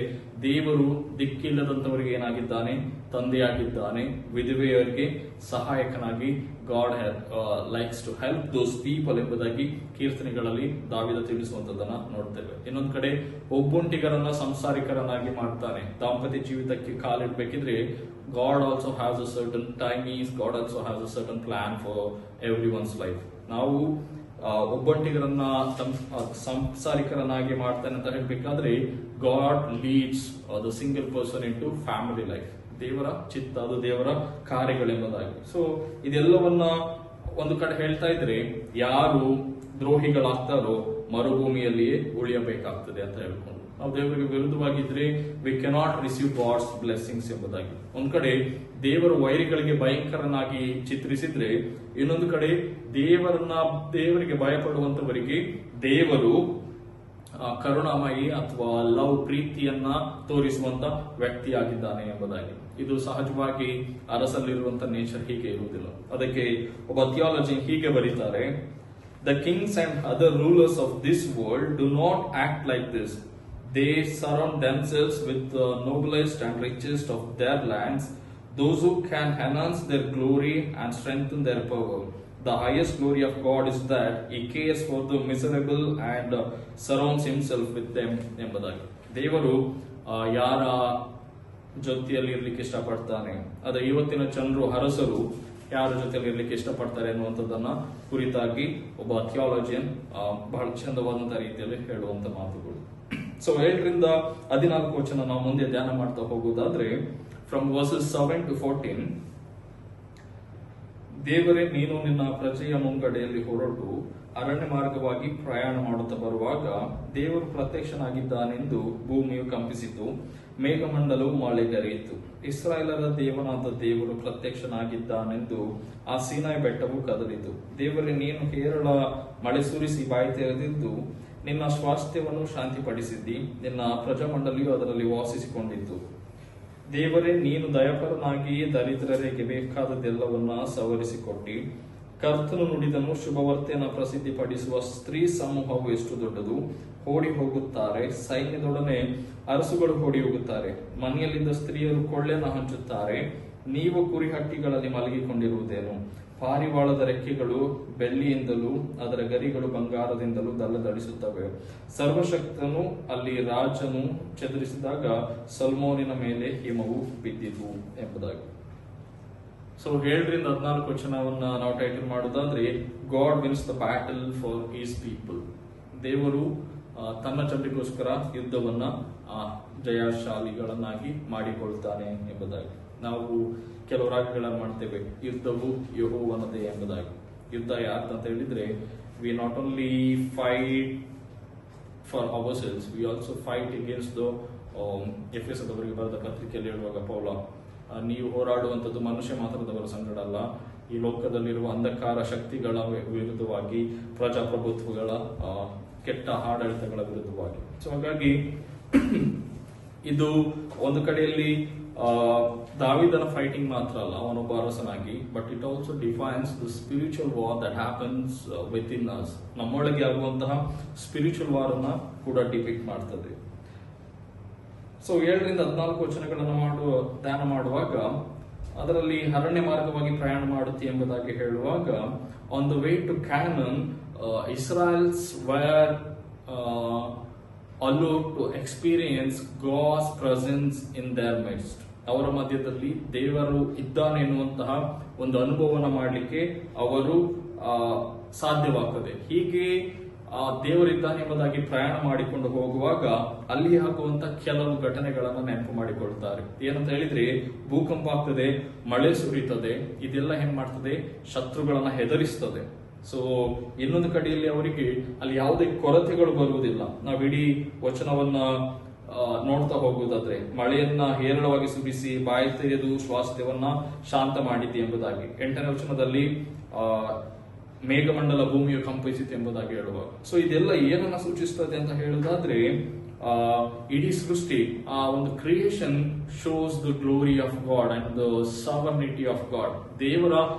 ದೇವರು ದಿಕ್ಕಿಲ್ಲದಂತವರಿಗೆ ಏನಾಗಿದ್ದಾನೆ, ತಂದೆಯಾಗಿದ್ದಾನೆ. ವಿಧವೆಯರಿಗೆ ಸಹಾಯಕನಾಗಿ God likes to help those people ಎಂಬುದಾಗಿ ಕೀರ್ತನೆಗಳಲ್ಲಿ ದಾವೀದ ತಿಳಿಸುವಂತದನ್ನ ನೋಡ್ತೇವೆ. ಇನ್ನೊಂದು ಕಡೆ ಒಬ್ಬೊಂಟಿಗರನ್ನ ಸಂಸಾರಿಕರನ್ನಾಗಿ ಮಾಡ್ತಾನೆ. ದಾಂಪತ್ಯ ಜೀವಿತಕ್ಕೆ ಕಾಲಿಡ್ಬೇಕಿದ್ರೆ God also has a certain timings, God also has a certain plan for everyone's life. ನಾವು ಒಬ್ಬಂಟಿಗರನ್ನ ಸಂಸಾರಿಕರನ್ನಾಗಿ ಮಾಡ್ತಾನೆ ಅಂತ ಹೇಳ್ಬೇಕಾದ್ರೆ God leads the single person into family life. ದೇವರ ಚಿತ್ತ, ಅದು ದೇವರ ಕಾರ್ಯಗಳೆಂಬುದಾಗಿ. ಸೊ ಇದೆಲ್ಲವನ್ನ ಒಂದು ಕಡೆ ಹೇಳ್ತಾ ಇದ್ರೆ, ಯಾರು ದ್ರೋಹಿಗಳಾಗ್ತಾರೋ ಮರುಭೂಮಿಯಲ್ಲಿಯೇ ಉಳಿಯಬೇಕಾಗ್ತದೆ ಅಂತ ಹೇಳ್ಕೊಂಡು, ನಾವು ದೇವರಿಗೆ ವಿರುದ್ಧವಾಗಿದ್ರೆ we cannot receive God's blessings ಎಂಬುದಾಗಿ. ಒಂದ್ ಕಡೆ ದೇವರು ವೈರಿಗಳಿಗೆ ಭಯಂಕರನಾಗಿ ಚಿತ್ರಿಸಿದ್ರೆ, ಇನ್ನೊಂದು ಕಡೆ ದೇವರಿಗೆ ಭಯಪಡುವಂತವರಿಗೆ ದೇವರು ಕರುಣಾಮಯಿ ಅಥವಾ ಲವ್, ಪ್ರೀತಿಯನ್ನ ತೋರಿಸುವಂತ ವ್ಯಕ್ತಿಯಾಗಿದ್ದಾನೆ ಎಂಬುದಾಗಿ. ಇದು ಸಹಜವಾಗಿ ಅರಸಲ್ಲಿರುವಂತ ನೇಚರ್ ಹೀಗೆ ಇರುವುದಿಲ್ಲ. ಅದಕ್ಕೆ ಒಬ್ಬ ಥಿಯಾಲಜಿ ಹೀಗೆ ಬರೀತಾರೆ, the Kings and other rulers of this world do not act like this. They surround themselves with the noblest and richest of their lands, those who can enhance their glory and strengthen their power. The highest glory of God is that He cares for the miserable and surrounds Himself with them ಎಂಬುದಾಗಿ. ದೇವರು ಯಾರ ಜೊತೆಯಲ್ಲಿ ಇರ್ಲಿಕ್ಕೆ ಇಷ್ಟಪಡ್ತಾನೆ, ಅದೇ ಇವತ್ತಿನ ಜನರು, ಅರಸರು ಯಾರ ಜೊತೆಯಲ್ಲಿ ಇರ್ಲಿಕ್ಕೆ ಇಷ್ಟಪಡ್ತಾರೆ ಅನ್ನುವಂಥದ್ದನ್ನ ಕುರಿತಾಗಿ ಒಬ್ಬ ಥಿಯಾಲಜಿಯನ್ ಬಹಳ ಚಂದವಾದಂತಹ ರೀತಿಯಲ್ಲಿ ಹೇಳುವಂತ ಮಾತುಗಳು. ಸೊ 7-14 ವಚನ ನಾವು ಮುಂದೆ ಧ್ಯಾನ ಮಾಡ್ತಾ ಹೋಗುವುದಾದ್ರೆ, ಫ್ರಮ್ ವರ್ಸಸ್ 7 to 14, ದೇವರೇ ನೀನು ನಿನ್ನ ಪ್ರಜೆಯ ಮುಂಗಡೆಯಲ್ಲಿ ಹೊರಟು ಅರಣ್ಯ ಮಾರ್ಗವಾಗಿ ಪ್ರಯಾಣ ಮಾಡುತ್ತಾ ಬರುವಾಗ ದೇವರು ಪ್ರತ್ಯಕ್ಷನಾಗಿದ್ದಾನೆಂದು ಭೂಮಿಯು ಕಂಪಿಸಿತು, ಮೇಘಮಂಡಲವು ಮಳೆಗರೆಯಿತು. ಇಸ್ರಾಯೇಲರ ದೇವನಾದ ದೇವರು ಪ್ರತ್ಯಕ್ಷನಾಗಿದ್ದಾನೆಂದು ಆ ಸೀನಾಯಿ ಬೆಟ್ಟವು ಕದಲಿತು. ದೇವರೇ ನೀನು ಹೇರಳ ಮಳೆ ಸುರಿಸಿ ಬಾಯಿ ತೆರೆದಿದ್ದು ನಿನ್ನ ಸ್ವಾಸ್ಥ್ಯವನ್ನು ಶಾಂತಿಪಡಿಸಿದ್ದಿ, ನಿನ್ನ ಪ್ರಜಾಮಂಡಲಿಯು ಅದರಲ್ಲಿ ವಾಸಿಸಿಕೊಂಡಿತ್ತು. ದೇವರೇ ನೀನು ದಯಾಪರನಾಗಿ ದರಿದ್ರರಿಗೆ ಬೇಕಾದದ್ದೆಲ್ಲವನ್ನ ಸವರಿಸಿಕೊಟ್ಟಿ. ಕರ್ತನು ನುಡಿದನು, ಶುಭವಾರ್ತೆಯನ್ನು ಪ್ರಸಿದ್ಧಿಪಡಿಸುವ ಸ್ತ್ರೀ ಸಮೂಹವು ಎಷ್ಟು ದೊಡ್ಡದು. ಓಡಿ ಹೋಗುತ್ತಾರೆ, ಸೈನ್ಯದೊಡನೆ ಅರಸುಗಳು ಓಡಿ ಹೋಗುತ್ತಾರೆ. ಮನೆಯಲ್ಲಿದ್ದ ಸ್ತ್ರೀಯರು ಕೊಳ್ಳೆಯನ್ನು ಹಂಚುತ್ತಾರೆ. ನೀವು ಕುರಿಹಟ್ಟಿಗಳಲ್ಲಿ ಮಲಗಿಕೊಂಡಿರುವುದೇನು? ಪಾರಿವಾಳದ ರೆಕ್ಕೆಗಳು ಬೆಳ್ಳಿಯಿಂದಲೂ ಅದರ ಗರಿಗಳು ಬಂಗಾರದಿಂದಲೂ ದಲ್ಲದಳಿಸುತ್ತವೆ. ಸರ್ವಶಕ್ತನು ಅಲ್ಲಿ ರಾಜನು ಚದುರಿಸಿದಾಗ ಸಲ್ಮೋನಿನ ಮೇಲೆ ಹಿಮವು ಬಿದ್ದಿತು ಎಂಬುದಾಗಿ. ಸೊ 7-14 ವಚನವನ್ನ ನಾವು ಟೈಟಲ್ ಮಾಡೋದಾದ್ರೆ, God wins the battle for his people. ದೇವರು ತನ್ನ ಜನರಿಗೋಸ್ಕರ ಯುದ್ಧವನ್ನ ಜಯಶಾಲಿಗಳನ್ನಾಗಿ ಮಾಡಿಕೊಳ್ತಾನೆ ಎಂಬುದಾಗಿ. ನಾವು ಕೆಲವು ರಾಗಗಳನ್ನು ಮಾಡ್ತೇವೆ, ಯುದ್ಧವು ಯೆಹೋವನದೇ ಎಂಬುದಾಗಿ. ಯುದ್ಧ ಯಾರ್ದಂತ ಹೇಳಿದ್ರೆ, we not only fight for ourselves, we also fight against the ಎಫೆಸದವರಿಗೆ ಬರೆದ ಪತ್ರಿಕೆಯಲ್ಲಿ ಹೇಳುವಾಗ ಪೌಲ, ನೀವು ಹೋರಾಡುವಂಥದ್ದು ಮನುಷ್ಯ ಮಾತ್ರದವರ ಸಂಗಡ ಅಲ್ಲ, ಈ ಲೋಕದಲ್ಲಿರುವ ಅಂಧಕಾರ ಶಕ್ತಿಗಳ ವಿರುದ್ಧವಾಗಿ, ಪ್ರಜಾಪ್ರಭುತ್ವಗಳ ಕೆಟ್ಟ ಆಡಳಿತಗಳ ವಿರುದ್ಧವಾಗಿ. ಸೊ ಹಾಗಾಗಿ ಇದು ಒಂದು ಕಡೆಯಲ್ಲಿ ದಾವಿದನ ಫೈಟಿಂಗ್ ಮಾತ್ರ ಅಲ್ಲ ಅವನೊಬ್ಬ ಅರಸನಾಗಿ, but it also defines the spiritual war that happens with in us. ನಮ್ಮೊಳಗೆ ಆಗುವಂತಹ ಸ್ಪಿರಿಚುವಲ್ ವಾರ್ ಅನ್ನ ಕೂಡ ಡಿಪಿಕ್ಟ್ ಮಾಡ್ತದೆ. ಸೊ 7-14 ವಚನಗಳನ್ನು ಧ್ಯಾನ ಮಾಡುವಾಗ ಅದರಲ್ಲಿ ಅರಣ್ಯ ಮಾರ್ಗವಾಗಿ ಪ್ರಯಾಣ ಮಾಡುತ್ತೆ ಎಂಬುದಾಗಿ ಹೇಳುವಾಗ, on the way to Canaan Israels were allowed to experience God's presence in their midst. ಅವರ ಮಧ್ಯದಲ್ಲಿ ದೇವರು ಇದ್ದಾನೆ ಎನ್ನುವಂತಹ ಒಂದು ಅನುಭವನ ಮಾಡಲಿಕ್ಕೆ ಅವರು ಸಾಧ್ಯವಾಗ್ತದೆ. ಹೀಗೆ ದೇವರಿದ್ದಾನೆ ಎಂಬುದಾಗಿ ಪ್ರಯಾಣ ಮಾಡಿಕೊಂಡು ಹೋಗುವಾಗ ಅಲ್ಲಿ ಆಗುವಂತ ಕೆಲವು ಘಟನೆಗಳನ್ನ ನೆನಪು ಮಾಡಿಕೊಳ್ತಾರೆ. ಏನಂತ ಹೇಳಿದ್ರೆ, ಭೂಕಂಪ ಆಗ್ತದೆ, ಮಳೆ ಸುರಿತದೆ, ಇದೆಲ್ಲ ಏನ್ ಮಾಡ್ತದೆ, ಶತ್ರುಗಳನ್ನ ಹೆದರಿಸ್ತದೆ. ಸೊ ಇನ್ನೊಂದು ಕಡೆಯಲ್ಲಿ ಅವರಿಗೆ ಅಲ್ಲಿ ಯಾವುದೇ ಕೊರತೆಗಳು ಬರುವುದಿಲ್ಲ. ನಾವಿಡೀ ವಚನವನ್ನ ನೋಡ್ತಾ ಹೋಗುವುದಾದ್ರೆ, ಮಳೆಯನ್ನ ಹೇರಳವಾಗಿ ಸುರಿಸಿ ಬಾಯಿ ತೆರೆದು ಶ್ವಾಸವನ್ನ ಶಾಂತ ಮಾಡಿದೆ ಎಂಬುದಾಗಿ. 8ನೇ ವಚನದಲ್ಲಿ ಮೇಘಮಂಡಲ ಭೂಮಿಯು ಕಂಪಿಸಿತು ಎಂಬುದಾಗಿ ಹೇಳುವ. ಸೊ ಇದೆಲ್ಲ ಏನನ್ನ ಸೂಚಿಸ್ತದೆ ಅಂತ ಹೇಳುವುದಾದ್ರೆ, ಇಡೀ ಸೃಷ್ಟಿ, ಆ ಒಂದು creation shows the glory of god and the sovereignty of god. ದೇವರ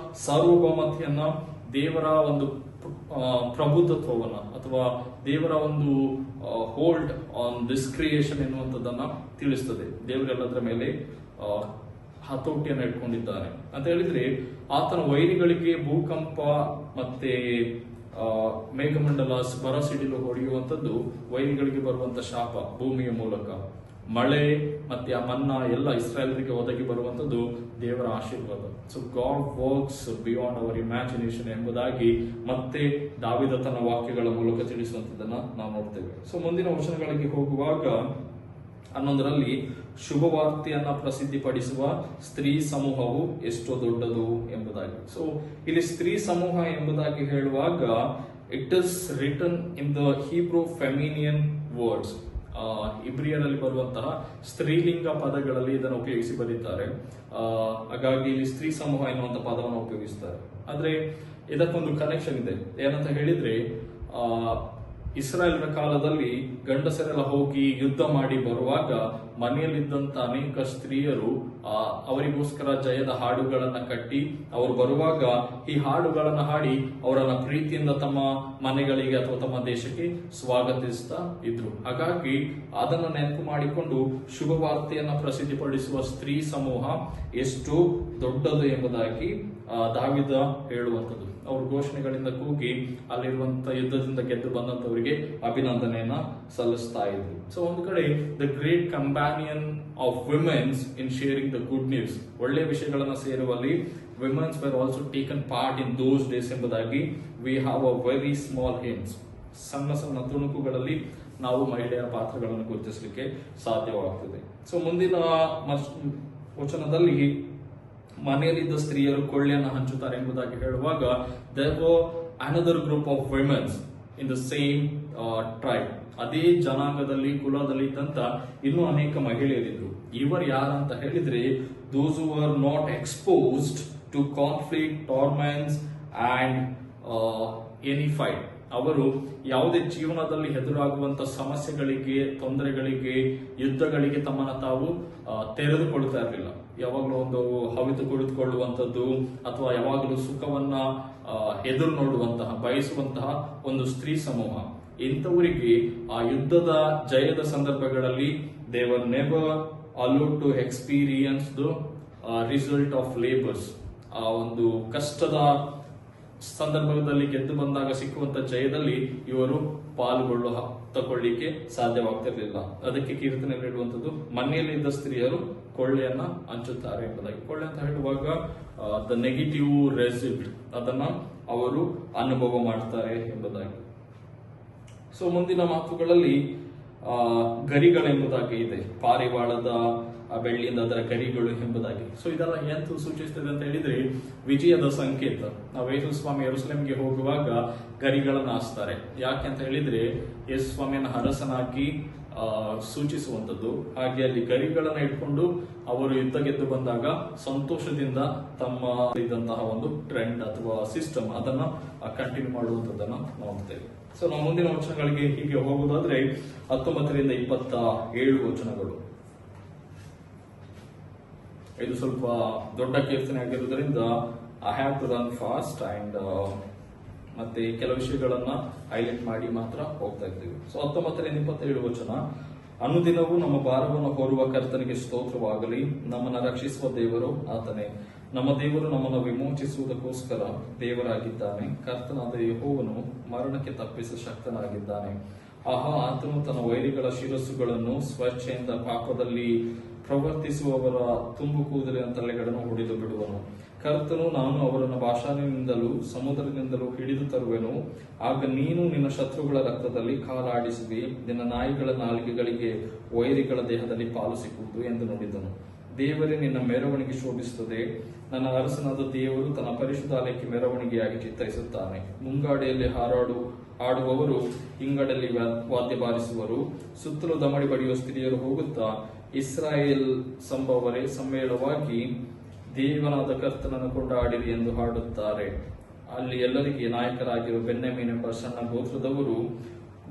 ಸಾರ್ವಭೌಮತೆಯನ್ನ, ದೇವರ ಒಂದು ಪ್ರಭುತ್ವವನ್ನ, ಅಥವಾ ದೇವರ ಒಂದು ಹೋಲ್ಡ್ ಆನ್ ದಿಸ್ ಕ್ರಿಯೇಷನ್ ಎನ್ನುವಂಥದ್ದನ್ನ ತಿಳಿಸ್ತದೆ. ದೇವರೆಲ್ಲದರ ಮೇಲೆ ಹತೋಟಿಯನ್ನು ಇಟ್ಕೊಂಡಿದ್ದಾನೆ ಅಂತ ಹೇಳಿದ್ರೆ, ಆತನ ವೈರಿಗಳಿಗೆ ಭೂಕಂಪ ಮತ್ತೆ ಮೇಘಮಂಡಲ ಬರಸಿಡಿಲು ಹೊಡೆಯುವಂಥದ್ದು ವೈರಿಗಳಿಗೆ ಬರುವಂತ ಶಾಪ, ಭೂಮಿಯ ಮೂಲಕ ಮಳೆ ಮತ್ತೆ ಆ ಮನ್ನಾ ಎಲ್ಲ ಇಸ್ರಾಯೇಲರಿಗೆ ಒದಗಿ ಬರುವಂತದ್ದು ದೇವರ ಆಶೀರ್ವಾದ. So god works beyond our imagination ಎಂಬುದಾಗಿ ಮತ್ತೆ ದಾವಿದ ತನ್ನ ವಾಕ್ಯಗಳ ಮೂಲಕ ತಿಳಿಸುವಂತದನ್ನ ನಾವು ನೋಡ್ತೇವೆ. ಸೊ ಮುಂದಿನ ವಚನಗಳಿಗೆ ಹೋಗುವಾಗ 11ರಲ್ಲಿ ಶುಭವಾರ್ತೆಯನ್ನ ಪ್ರಸಿದ್ಧಿಪಡಿಸುವ ಸ್ತ್ರೀ ಸಮೂಹವು ಎಷ್ಟೋ ದೊಡ್ಡದು ಎಂಬುದಾಗಿ. ಸೊ ಇಲ್ಲಿ ಸ್ತ್ರೀ ಸಮೂಹ ಎಂಬುದಾಗಿ ಹೇಳುವಾಗ, it is written in the Hebrew feminine words. ಇಬ್ರಿಯರಲ್ಲಿ ಬರುವಂತಹ ಸ್ತ್ರೀಲಿಂಗ ಪದಗಳಲ್ಲಿ ಇದನ್ನು ಉಪಯೋಗಿಸಿ ಬರೀತಾರೆ. ಹಾಗಾಗಿ ಇಲ್ಲಿ ಸ್ತ್ರೀ ಸಮೂಹ ಎನ್ನುವಂತ ಪದವನ್ನು ಉಪಯೋಗಿಸ್ತಾರೆ. ಆದ್ರೆ ಇದಕ್ಕೊಂದು ಕನೆಕ್ಷನ್ ಇದೆ. ಏನಂತ ಹೇಳಿದ್ರೆ, ಇಸ್ರಾಯೇಲ್ನ ಕಾಲದಲ್ಲಿ ಗಂಡಸರೆಲ್ಲ ಹೋಗಿ ಯುದ್ಧ ಮಾಡಿ ಬರುವಾಗ ಮನೆಯಲ್ಲಿದ್ದಂತ ಅನೇಕ ಸ್ತ್ರೀಯರು ಅವರಿಗೋಸ್ಕರ ಜಯದ ಹಾಡುಗಳನ್ನ ಕಟ್ಟಿ ಅವರು ಬರುವಾಗ ಈ ಹಾಡುಗಳನ್ನ ಹಾಡಿ ಅವರನ್ನ ಪ್ರೀತಿಯಿಂದ ತಮ್ಮ ಮನೆಗಳಿಗೆ ಅಥವಾ ತಮ್ಮ ದೇಶಕ್ಕೆ ಸ್ವಾಗತಿಸ್ತಾ ಇದ್ರು. ಹಾಗಾಗಿ ಅದನ್ನ ನೆನಪು ಮಾಡಿಕೊಂಡು ಶುಭವಾರ್ತೆಯನ್ನ ಪ್ರಸಿದ್ಧಿಪಡಿಸುವ ಸ್ತ್ರೀ ಸಮೂಹ ಎಷ್ಟು ದೊಡ್ಡದು ಎಂಬುದಾಗಿ ದಾವಿದ ಹೇಳುವಂಥದ್ದು. ಅವರು ಘೋಷಣೆಗಳಿಂದ ಕೂಗಿ ಅಲ್ಲಿರುವಂತಹ ಯುದ್ಧದಿಂದ ಗೆದ್ದು ಬಂದಂತವರಿಗೆ ಅಭಿನಂದನೆಯನ್ನ ಸಲ್ಲಿಸ್ತಾ ಇದ್ರು. ಸೊ ಒಂದು ಕಡೆ the great companion of womens in sharing the good news, ಒಳ್ಳೆಯ ವಿಷಯಗಳನ್ನ ಸೇರುವಲ್ಲಿ womens were also taken part in those days ಎಂಬುದಾಗಿ we have a very small hints. ಸಣ್ಣ ಸಣ್ಣ ತುಣುಕುಗಳಲ್ಲಿ ನಾವು ಮಹಿಳೆಯರ ಪಾತ್ರಗಳನ್ನು ಗುರುತಿಸಲಿಕ್ಕೆ ಸಾಧ್ಯವಾಗ್ತದೆ. ಸೊ ಮುಂದಿನ ವಚನದಲ್ಲಿ ಮನೆಯಲ್ಲಿದ್ದ ಸ್ತ್ರೀಯರು ಕೊಳ್ಳೆಯನ್ನು ಹಂಚುತ್ತಾರೆ ಎಂಬುದಾಗಿ ಹೇಳುವಾಗ, there were another group of womens in the same tribe. ಅದೇ ಜನಾಂಗದಲ್ಲಿ ಕುಲದಲ್ಲಿ ಇದ್ದಂತ ಇನ್ನೂ ಅನೇಕ ಮಹಿಳೆಯರಿದ್ರು. ಇವರು ಯಾರಂತ ಹೇಳಿದ್ರೆ, those who are not exposed to conflict, torments and any fight. ಅವರು ಯಾವುದೇ ಜೀವನದಲ್ಲಿ ಎದುರಾಗುವಂತ ಸಮಸ್ಯೆಗಳಿಗೆ, ತೊಂದರೆಗಳಿಗೆ, ಯುದ್ಧಗಳಿಗೆ ತಮ್ಮನ್ನ ತಾವು ತೆರೆದುಕೊಳ್ತಾ ಇರಲಿಲ್ಲ. ಯಾವಾಗಲೂ ಒಂದು ಹವಿತು ಕುಳಿತುಕೊಳ್ಳುವಂಥದ್ದು ಅಥವಾ ಯಾವಾಗಲೂ ಸುಖವನ್ನ ಎದುರು ನೋಡುವಂತಹ, ಬಯಸುವಂತಹ ಒಂದು ಸ್ತ್ರೀ ಸಮೂಹ. ಇಂಥವರಿಗೆ ಆ ಯುದ್ಧದ ಜಯದ ಸಂದರ್ಭಗಳಲ್ಲಿ they were never allowed to experience the result of labours. ಆ ಒಂದು ಕಷ್ಟದ ಸಂದರ್ಭದಲ್ಲಿ ಗೆದ್ದು ಬಂದಾಗ ಸಿಕ್ಕುವಂತ ಜಯದಲ್ಲಿ ಇವರು ಪಾಲ್ಗೊಳ್ಳುವ ತಗೊಳ್ಳಿಕ್ಕೆ ಸಾಧ್ಯವಾಗ್ತಿರ್ಲಿಲ್ಲ. ಅದಕ್ಕೆ ಕೀರ್ತನೆಯಲ್ಲಿ ಹೇಳುವಂಥದ್ದು, ಮನೆಯಲ್ಲಿ ಇದ್ದ ಸ್ತ್ರೀಯರು ಕೊಳ್ಳೆಯನ್ನ ಹಂಚುತ್ತಾರೆ ಎಂಬುದಾಗಿ. ಕೊಳ್ಳೆ ಅಂತ ಹೇಳುವಾಗ ದ ನೆಗೆಟಿವ್ ರೆಸಿಪ್ಟ್, ಅದನ್ನ ಅವರು ಅನುಭವ ಮಾಡ್ತಾರೆ ಎಂಬುದಾಗಿ. ಸೊ ಮುಂದಿನ ಮಾತುಗಳಲ್ಲಿ ಗರಿಗಳೆಂಬುದಾಗಿ ಇದೆ, ಪಾರಿವಾಳದ ಬೆಳ್ಳಿಯಿಂದ ಅದರ ಗರಿಗಳು ಎಂಬುದಾಗಿ. ಸೊ ಇದೆಲ್ಲ ಎಂತ ಸೂಚಿಸ್ತದೆ ಅಂತ ಹೇಳಿದ್ರೆ ವಿಜಯದ ಸಂಕೇತ. ನಾವು ಯೇಸು ಸ್ವಾಮಿ ಯೆರೂಸಲೇಮಿಗೆ ಹೋಗುವಾಗ ಗರಿಗಳನ್ನ ಹಾಸ್ತಾರೆ. ಯಾಕೆ ಅಂತ ಹೇಳಿದ್ರೆ ಯೇಸು ಸ್ವಾಮಿಯನ್ನು ಅರಸನಾಗಿ ಸೂಚಿಸುವಂಥದ್ದು. ಹಾಗೆ ಅಲ್ಲಿ ಗರಿಗಳನ್ನ ಇಟ್ಕೊಂಡು ಅವರು ಯುದ್ಧ ಗೆದ್ದು ಬಂದಾಗ ಸಂತೋಷದಿಂದ ತಮ್ಮ ಇದ್ದಂತಹ ಒಂದು ಟ್ರೆಂಡ್ ಅಥವಾ ಸಿಸ್ಟಮ್ ಅದನ್ನ ಕಂಟಿನ್ಯೂ ಮಾಡುವಂಥದ್ದನ್ನ ನೋಡ್ತೇವೆ. ಸೊ ನಾವು ಮುಂದಿನ ವಚನಗಳಿಗೆ ಹೀಗೆ ಹೋಗುವುದಾದ್ರೆ 19ರಿಂದ 27 ವಚನಗಳು. ಇದು ಸ್ವಲ್ಪ ದೊಡ್ಡ ಕೀರ್ತನೆ ಆಗಿರುವುದರಿಂದ I have to run fast and ಮತ್ತೆ ಕೆಲವು ವಿಷಯಗಳನ್ನ ಹೈಲೈಟ್ ಮಾಡಿ ಮಾತ್ರ ಹೋಗ್ತಾ ಇದ್ದೀವಿ. ಸೊ 19ರಿಂದ 27 ವಚನ. ಅನುದಿನವೂ ನಮ್ಮ ಭಾರವನ್ನು ಹೊರುವ ಕರ್ತನಿಗೆ ಸ್ತೋತ್ರವಾಗಲಿ. ನಮ್ಮನ್ನು ರಕ್ಷಿಸುವ ದೇವರು ಆತನೇ. ನಮ್ಮ ದೇವರು ನಮ್ಮನ್ನು ವಿಮೋಚಿಸುವುದಕ್ಕೋಸ್ಕರ ದೇವರಾಗಿದ್ದಾನೆ. ಕರ್ತನಾದ ಯೆಹೋವನು ಮರಣಕ್ಕೆ ತಪ್ಪಿಸ ಶಕ್ತನಾಗಿದ್ದಾನೆ. ಆಹಾ, ಆತನು ತನ್ನ ವೈರಿಗಳ ಶಿರಸ್ಸುಗಳನ್ನು ಸ್ವಚ್ಛೆಯಿಂದ ಪಾಪದಲ್ಲಿ ಪ್ರವರ್ತಿಸುವವರ ತುಂಬು ಕೂದಲಿನ ತಲೆಗಳನ್ನು ಹೊಡೆದು ಬಿಡುವನು. ಕರ್ತನು, ನಾನು ಅವರನ್ನು ಬಾಷಾನಿನಿಂದಲೂ ಸಮುದ್ರದಿಂದಲೂ ಹಿಡಿದು ತರುವೆನು. ಆಗ ನೀನು ನಿನ್ನ ಶತ್ರುಗಳ ರಕ್ತದಲ್ಲಿ ಕಾಲಾಡಿಸುವಿ. ನಿನ್ನ ನಾಯಿಗಳ ನಾಲಿಗೆಗಳಿಗೆ ವೈರಿಗಳ ದೇಹದಲ್ಲಿ ಪಾಲು ಸಿಕ್ಕುವುದು ಎಂದು ನುಡಿದನು. ದೇವರೇ, ನಿನ್ನ ಮೆರವಣಿಗೆ ಶೋಭಿಸುತ್ತದೆ. ನನ್ನ ಅರಸನಾದ ದೇವರು ತನ್ನ ಪರಿಶುದ್ಧಾಲಯಕ್ಕೆ ಮೆರವಣಿಗೆಯಾಗಿ ಚಿತ್ತರಿಸುತ್ತಾನೆ. ಮುಂಗಾಡಿಯಲ್ಲಿ ಹಾಡುವವರು ಹಿಂಗಡಲ್ಲಿ ವಾದ್ಯ ಬಾರಿಸುವರು. ಸುತ್ತಲೂ ದಮಡಿ ಬಡಿಯುವ ಸ್ತ್ರೀಯರು ಹೋಗುತ್ತಾ ಇಸ್ರಾಯೇಲ್ ಸಂಭವರೇ ಸಮ್ಮೇಳವಾಗಿ ದೇವನಾದ ಕರ್ತನನ್ನು ಕೊಂಡಾಡಿರಿ ಎಂದು ಹಾಡುತ್ತಾರೆ. ಅಲ್ಲಿ ಎಲ್ಲರಿಗೆ ನಾಯಕರಾಗಿರುವ ಬೆನ್ಯಾಮೀನ್ ಎಂಬ ಸಣ್ಣ ಗೋತ್ರದವರು,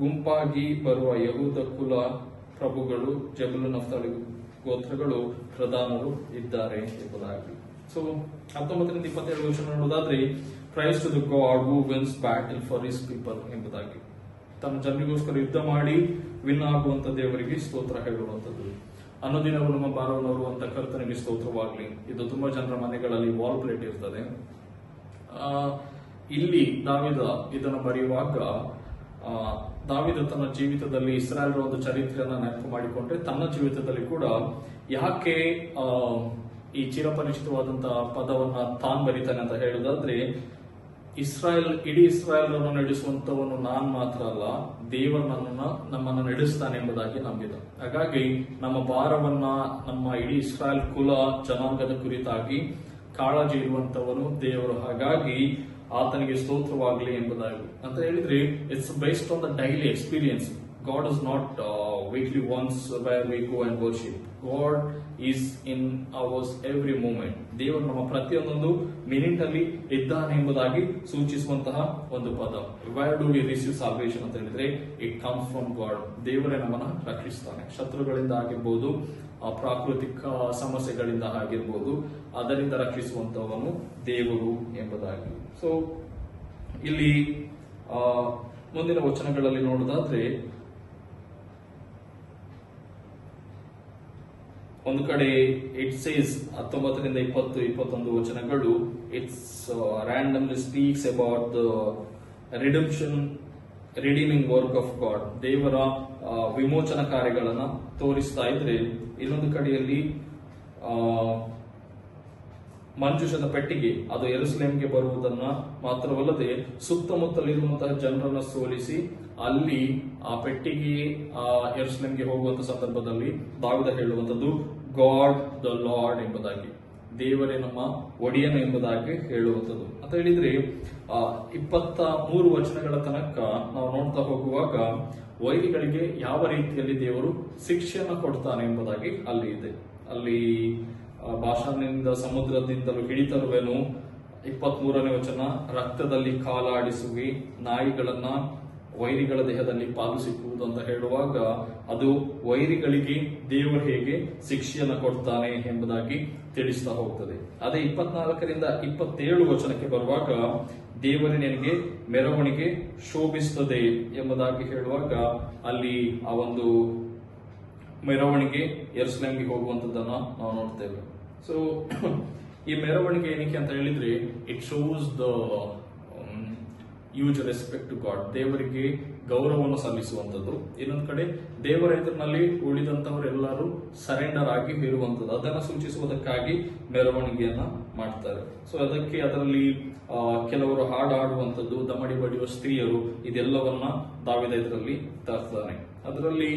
ಗುಂಪಾಗಿ ಬರುವ ಯಹೂದ ಕುಲ ಪ್ರಭುಗಳು, ಜೆಬುಲೂನ್ ನಫ್ತಾಲಿ ಗೋತ್ರಗಳು ಪ್ರಧಾನರು ಇದ್ದಾರೆ ಎಂಬುದಾಗಿ. ಸೊ 19ರಿಂದ 27 ವಚನ ನೋಡುವುದಾದ್ರೆ, praise to the God who wins battle for his people ಎಂಬುದಾಗಿ. ತನ್ನ ಜನರಿಗೋಸ್ಕರ ಯುದ್ಧ ಮಾಡಿ ವಿನ್ ಆಗುವಂತ ದೇವರಿಗೆ ಸ್ತೋತ್ರ ಹೇಳುವಂಥದ್ದು. ಅನ್ನೋದಿನವೂ ನಮ್ಮ ಭಾರವನ್ನು ಹೊರುವಂತ ಕರ್ತನಿಗೆ ಸ್ತೋತ್ರವಾಗ್ಲಿ. ಇದು ತುಂಬಾ ಜನರ ಮನೆಗಳಲ್ಲಿ ವಾಲ್ ಪ್ಲೇಟ್ ಇರ್ತದೆ. ಇಲ್ಲಿ ದಾವಿದ ಇದನ್ನು ಬರೆಯುವಾಗ ದಾವಿದ ತನ್ನ ಜೀವಿತದಲ್ಲಿ ಇಸ್ರಾಯೇಲರ ಒಂದು ಚರಿತ್ರೆಯನ್ನ ನೆನಪು ಮಾಡಿಕೊಂಡ್ರೆ ತನ್ನ ಜೀವಿತದಲ್ಲಿ ಕೂಡ ಯಾಕೆ ಈ ಚಿರಪರಿಚಿತವಾದಂತಹ ಪದವನ್ನ ತಾನ್ ಬರೀತಾನೆ ಅಂತ ಹೇಳುದಾದ್ರೆ, ಇಡೀ ಇಸ್ರಾಯೇಲರನ್ನು ನಡೆಸುವಂತವನು ನಾನ್ ಮಾತ್ರ ಅಲ್ಲ, ದೇವರು ನಮ್ಮನ್ನು ನಡೆಸ್ತಾನೆ ಎಂಬುದಾಗಿ ನಂಬಿದ. ಹಾಗಾಗಿ ನಮ್ಮ ಭಾರವನ್ನ ನಮ್ಮ ಇಡೀ ಇಸ್ರಾಯೇಲ್ ಕುಲ ಜನಾಂಗದ ಕುರಿತಾಗಿ ಕಾಳಜಿ ಇರುವಂತವನು ದೇವರು. ಹಾಗಾಗಿ ಆತನಿಗೆ ಸ್ತೋತ್ರವಾಗಲಿ ಎಂಬುದಾಗಿ ಅಂತ ಹೇಳಿದ್ರೆ, it's based on the daily experience. God is not weekly once where we go and worship. God is in our every moment. ದೇವರು ನಮ್ಮ ಪ್ರತಿಯೊಂದೊಂದು ಮಿನಿಟ್ ಅಲ್ಲಿ ಇದ್ದಾನೆ ಎಂಬುದಾಗಿ ಸೂಚಿಸುವಂತಹ ಒಂದು ಪದ. Where do we receive salvation ಅಂತ ಹೇಳಿದ್ರೆ, it comes from God. ದೇವರೇ ನಮ್ಮನ್ನ ರಕ್ಷಿಸ್ತಾನೆ. ಶತ್ರುಗಳಿಂದ ಆಗಿರ್ಬೋದು, ಪ್ರಾಕೃತಿಕ ಸಮಸ್ಯೆಗಳಿಂದ ಆಗಿರ್ಬೋದು, ಅದರಿಂದ ರಕ್ಷಿಸುವಂತವನು ದೇವರು ಎಂಬುದಾಗಿ. ಸೊ ಇಲ್ಲಿ ಮುಂದಿನ ವಚನಗಳಲ್ಲಿ ನೋಡುವುದಾದ್ರೆ, ಒಂದು ಕಡೆ ಇಟ್ ಸೇಸ್ 19ರಿಂದ 20-21 ವಚನಗಳು, it's randomly speaks about the redeeming work of god. ದೇವರ ವಿಮೋಚನಾ ಕಾರ್ಯಗಳನ್ನ ತೋರಿಸ್ತಾ ಇದ್ರೆ, ಇನ್ನೊಂದು ಕಡೆಯಲ್ಲಿ ಮಂಜೂಷದ ಪೆಟ್ಟಿಗೆ ಅದು ಯೆರೂಸಲೇಮಿಗೆ ಬರುವುದನ್ನ ಮಾತ್ರವಲ್ಲದೆ ಸುತ್ತಮುತ್ತಲಿರುವಂತಹ ಜನರನ್ನ ಸೋಲಿಸಿ ಅಲ್ಲಿ ಆ ಪೆಟ್ಟಿಗೆ ಯೆರೂಸಲೇಮಿಗೆ ಹೋಗುವಂತ ಸಂದರ್ಭದಲ್ಲಿ ದಾವಿದ ಹೇಳುವಂತದ್ದು ಗಾಡ್ ದ ಲಾರ್ಡ್ ಎಂಬುದಾಗಿ, ದೇವರೇ ನಮ್ಮ ಒಡೆಯನು ಎಂಬುದಾಗಿ ಹೇಳುವಂಥದ್ದು ಅಂತ ಹೇಳಿದ್ರೆ, 23 ವಚನಗಳ ತನಕ ನಾವು ನೋಡ್ತಾ ಹೋಗುವಾಗ ವೈರಿಗಳಿಗೆ ಯಾವ ರೀತಿಯಲ್ಲಿ ದೇವರು ಶಿಕ್ಷೆಯನ್ನು ಕೊಡ್ತಾನೆ ಎಂಬುದಾಗಿ ಅಲ್ಲಿ ಇದೆ. ಅಲ್ಲಿ ಬಾಷಾನಿನಿಂದ ಸಮುದ್ರದಿಂದಲೂ ಹಿಡಿತರುವೆನು. 23ನೇ ವಚನ, ರಕ್ತದಲ್ಲಿ ಕಾಲಾಡಿಸುವಿ, ನಾಯಿಗಳನ್ನ ವೈರಿಗಳ ದೇಹದಲ್ಲಿ ಪಾಲು ಸಿಕ್ಕುವುದು ಅಂತ ಹೇಳುವಾಗ ಅದು ವೈರಿಗಳಿಗೆ ದೇವರು ಹೇಗೆ ಶಿಕ್ಷೆಯನ್ನು ಕೊಡ್ತಾನೆ ಎಂಬುದಾಗಿ ತಿಳಿಸ್ತಾ ಹೋಗ್ತದೆ. ಅದೇ 24ರಿಂದ 27 ವಚನಕ್ಕೆ ಬರುವಾಗ ದೇವರೇ ನಿನಗೆ ಮೆರವಣಿಗೆ ಶೋಭಿಸುತ್ತದೆ ಎಂಬುದಾಗಿ ಹೇಳುವಾಗ ಅಲ್ಲಿ ಆ ಒಂದು ಮೆರವಣಿಗೆ ಯೆರೂಸಲೇಮಿಗೆ ಹೋಗುವಂತದ್ದನ್ನ ನಾವು ನೋಡ್ತೇವೆ. ಸೊ ಈ ಮೆರವಣಿಗೆ ಏನಕ್ಕೆ ಅಂತ ಹೇಳಿದ್ರೆ, it shows the use respect to God, ದೇವರಿಗೆ ಗೌರವವನ್ನು ಸಲ್ಲಿಸುವಂಥದ್ದು. ಇನ್ನೊಂದು ಕಡೆ ದೇವರ ಎದುರಿನಲ್ಲಿ ಉಳಿದಂತವರೆಲ್ಲರೂ ಸರೆಂಡರ್ ಆಗಿ ಇರುವಂಥದ್ದು, ಅದನ್ನು ಸೂಚಿಸುವುದಕ್ಕಾಗಿ ಮೆರವಣಿಗೆಯನ್ನ ಮಾಡ್ತಾರೆ. ಸೊ ಅದರಲ್ಲಿ ಕೆಲವರು ಹಾಡು ಹಾಡುವಂಥದ್ದು, ದಮಡಿ ಬಡಿಯುವ ಸ್ತ್ರೀಯರು, ಇದೆಲ್ಲವನ್ನ ದಾವೀದ ಇದರಲ್ಲಿ ತರ್ತಾನೆ. ಅದರಲ್ಲಿ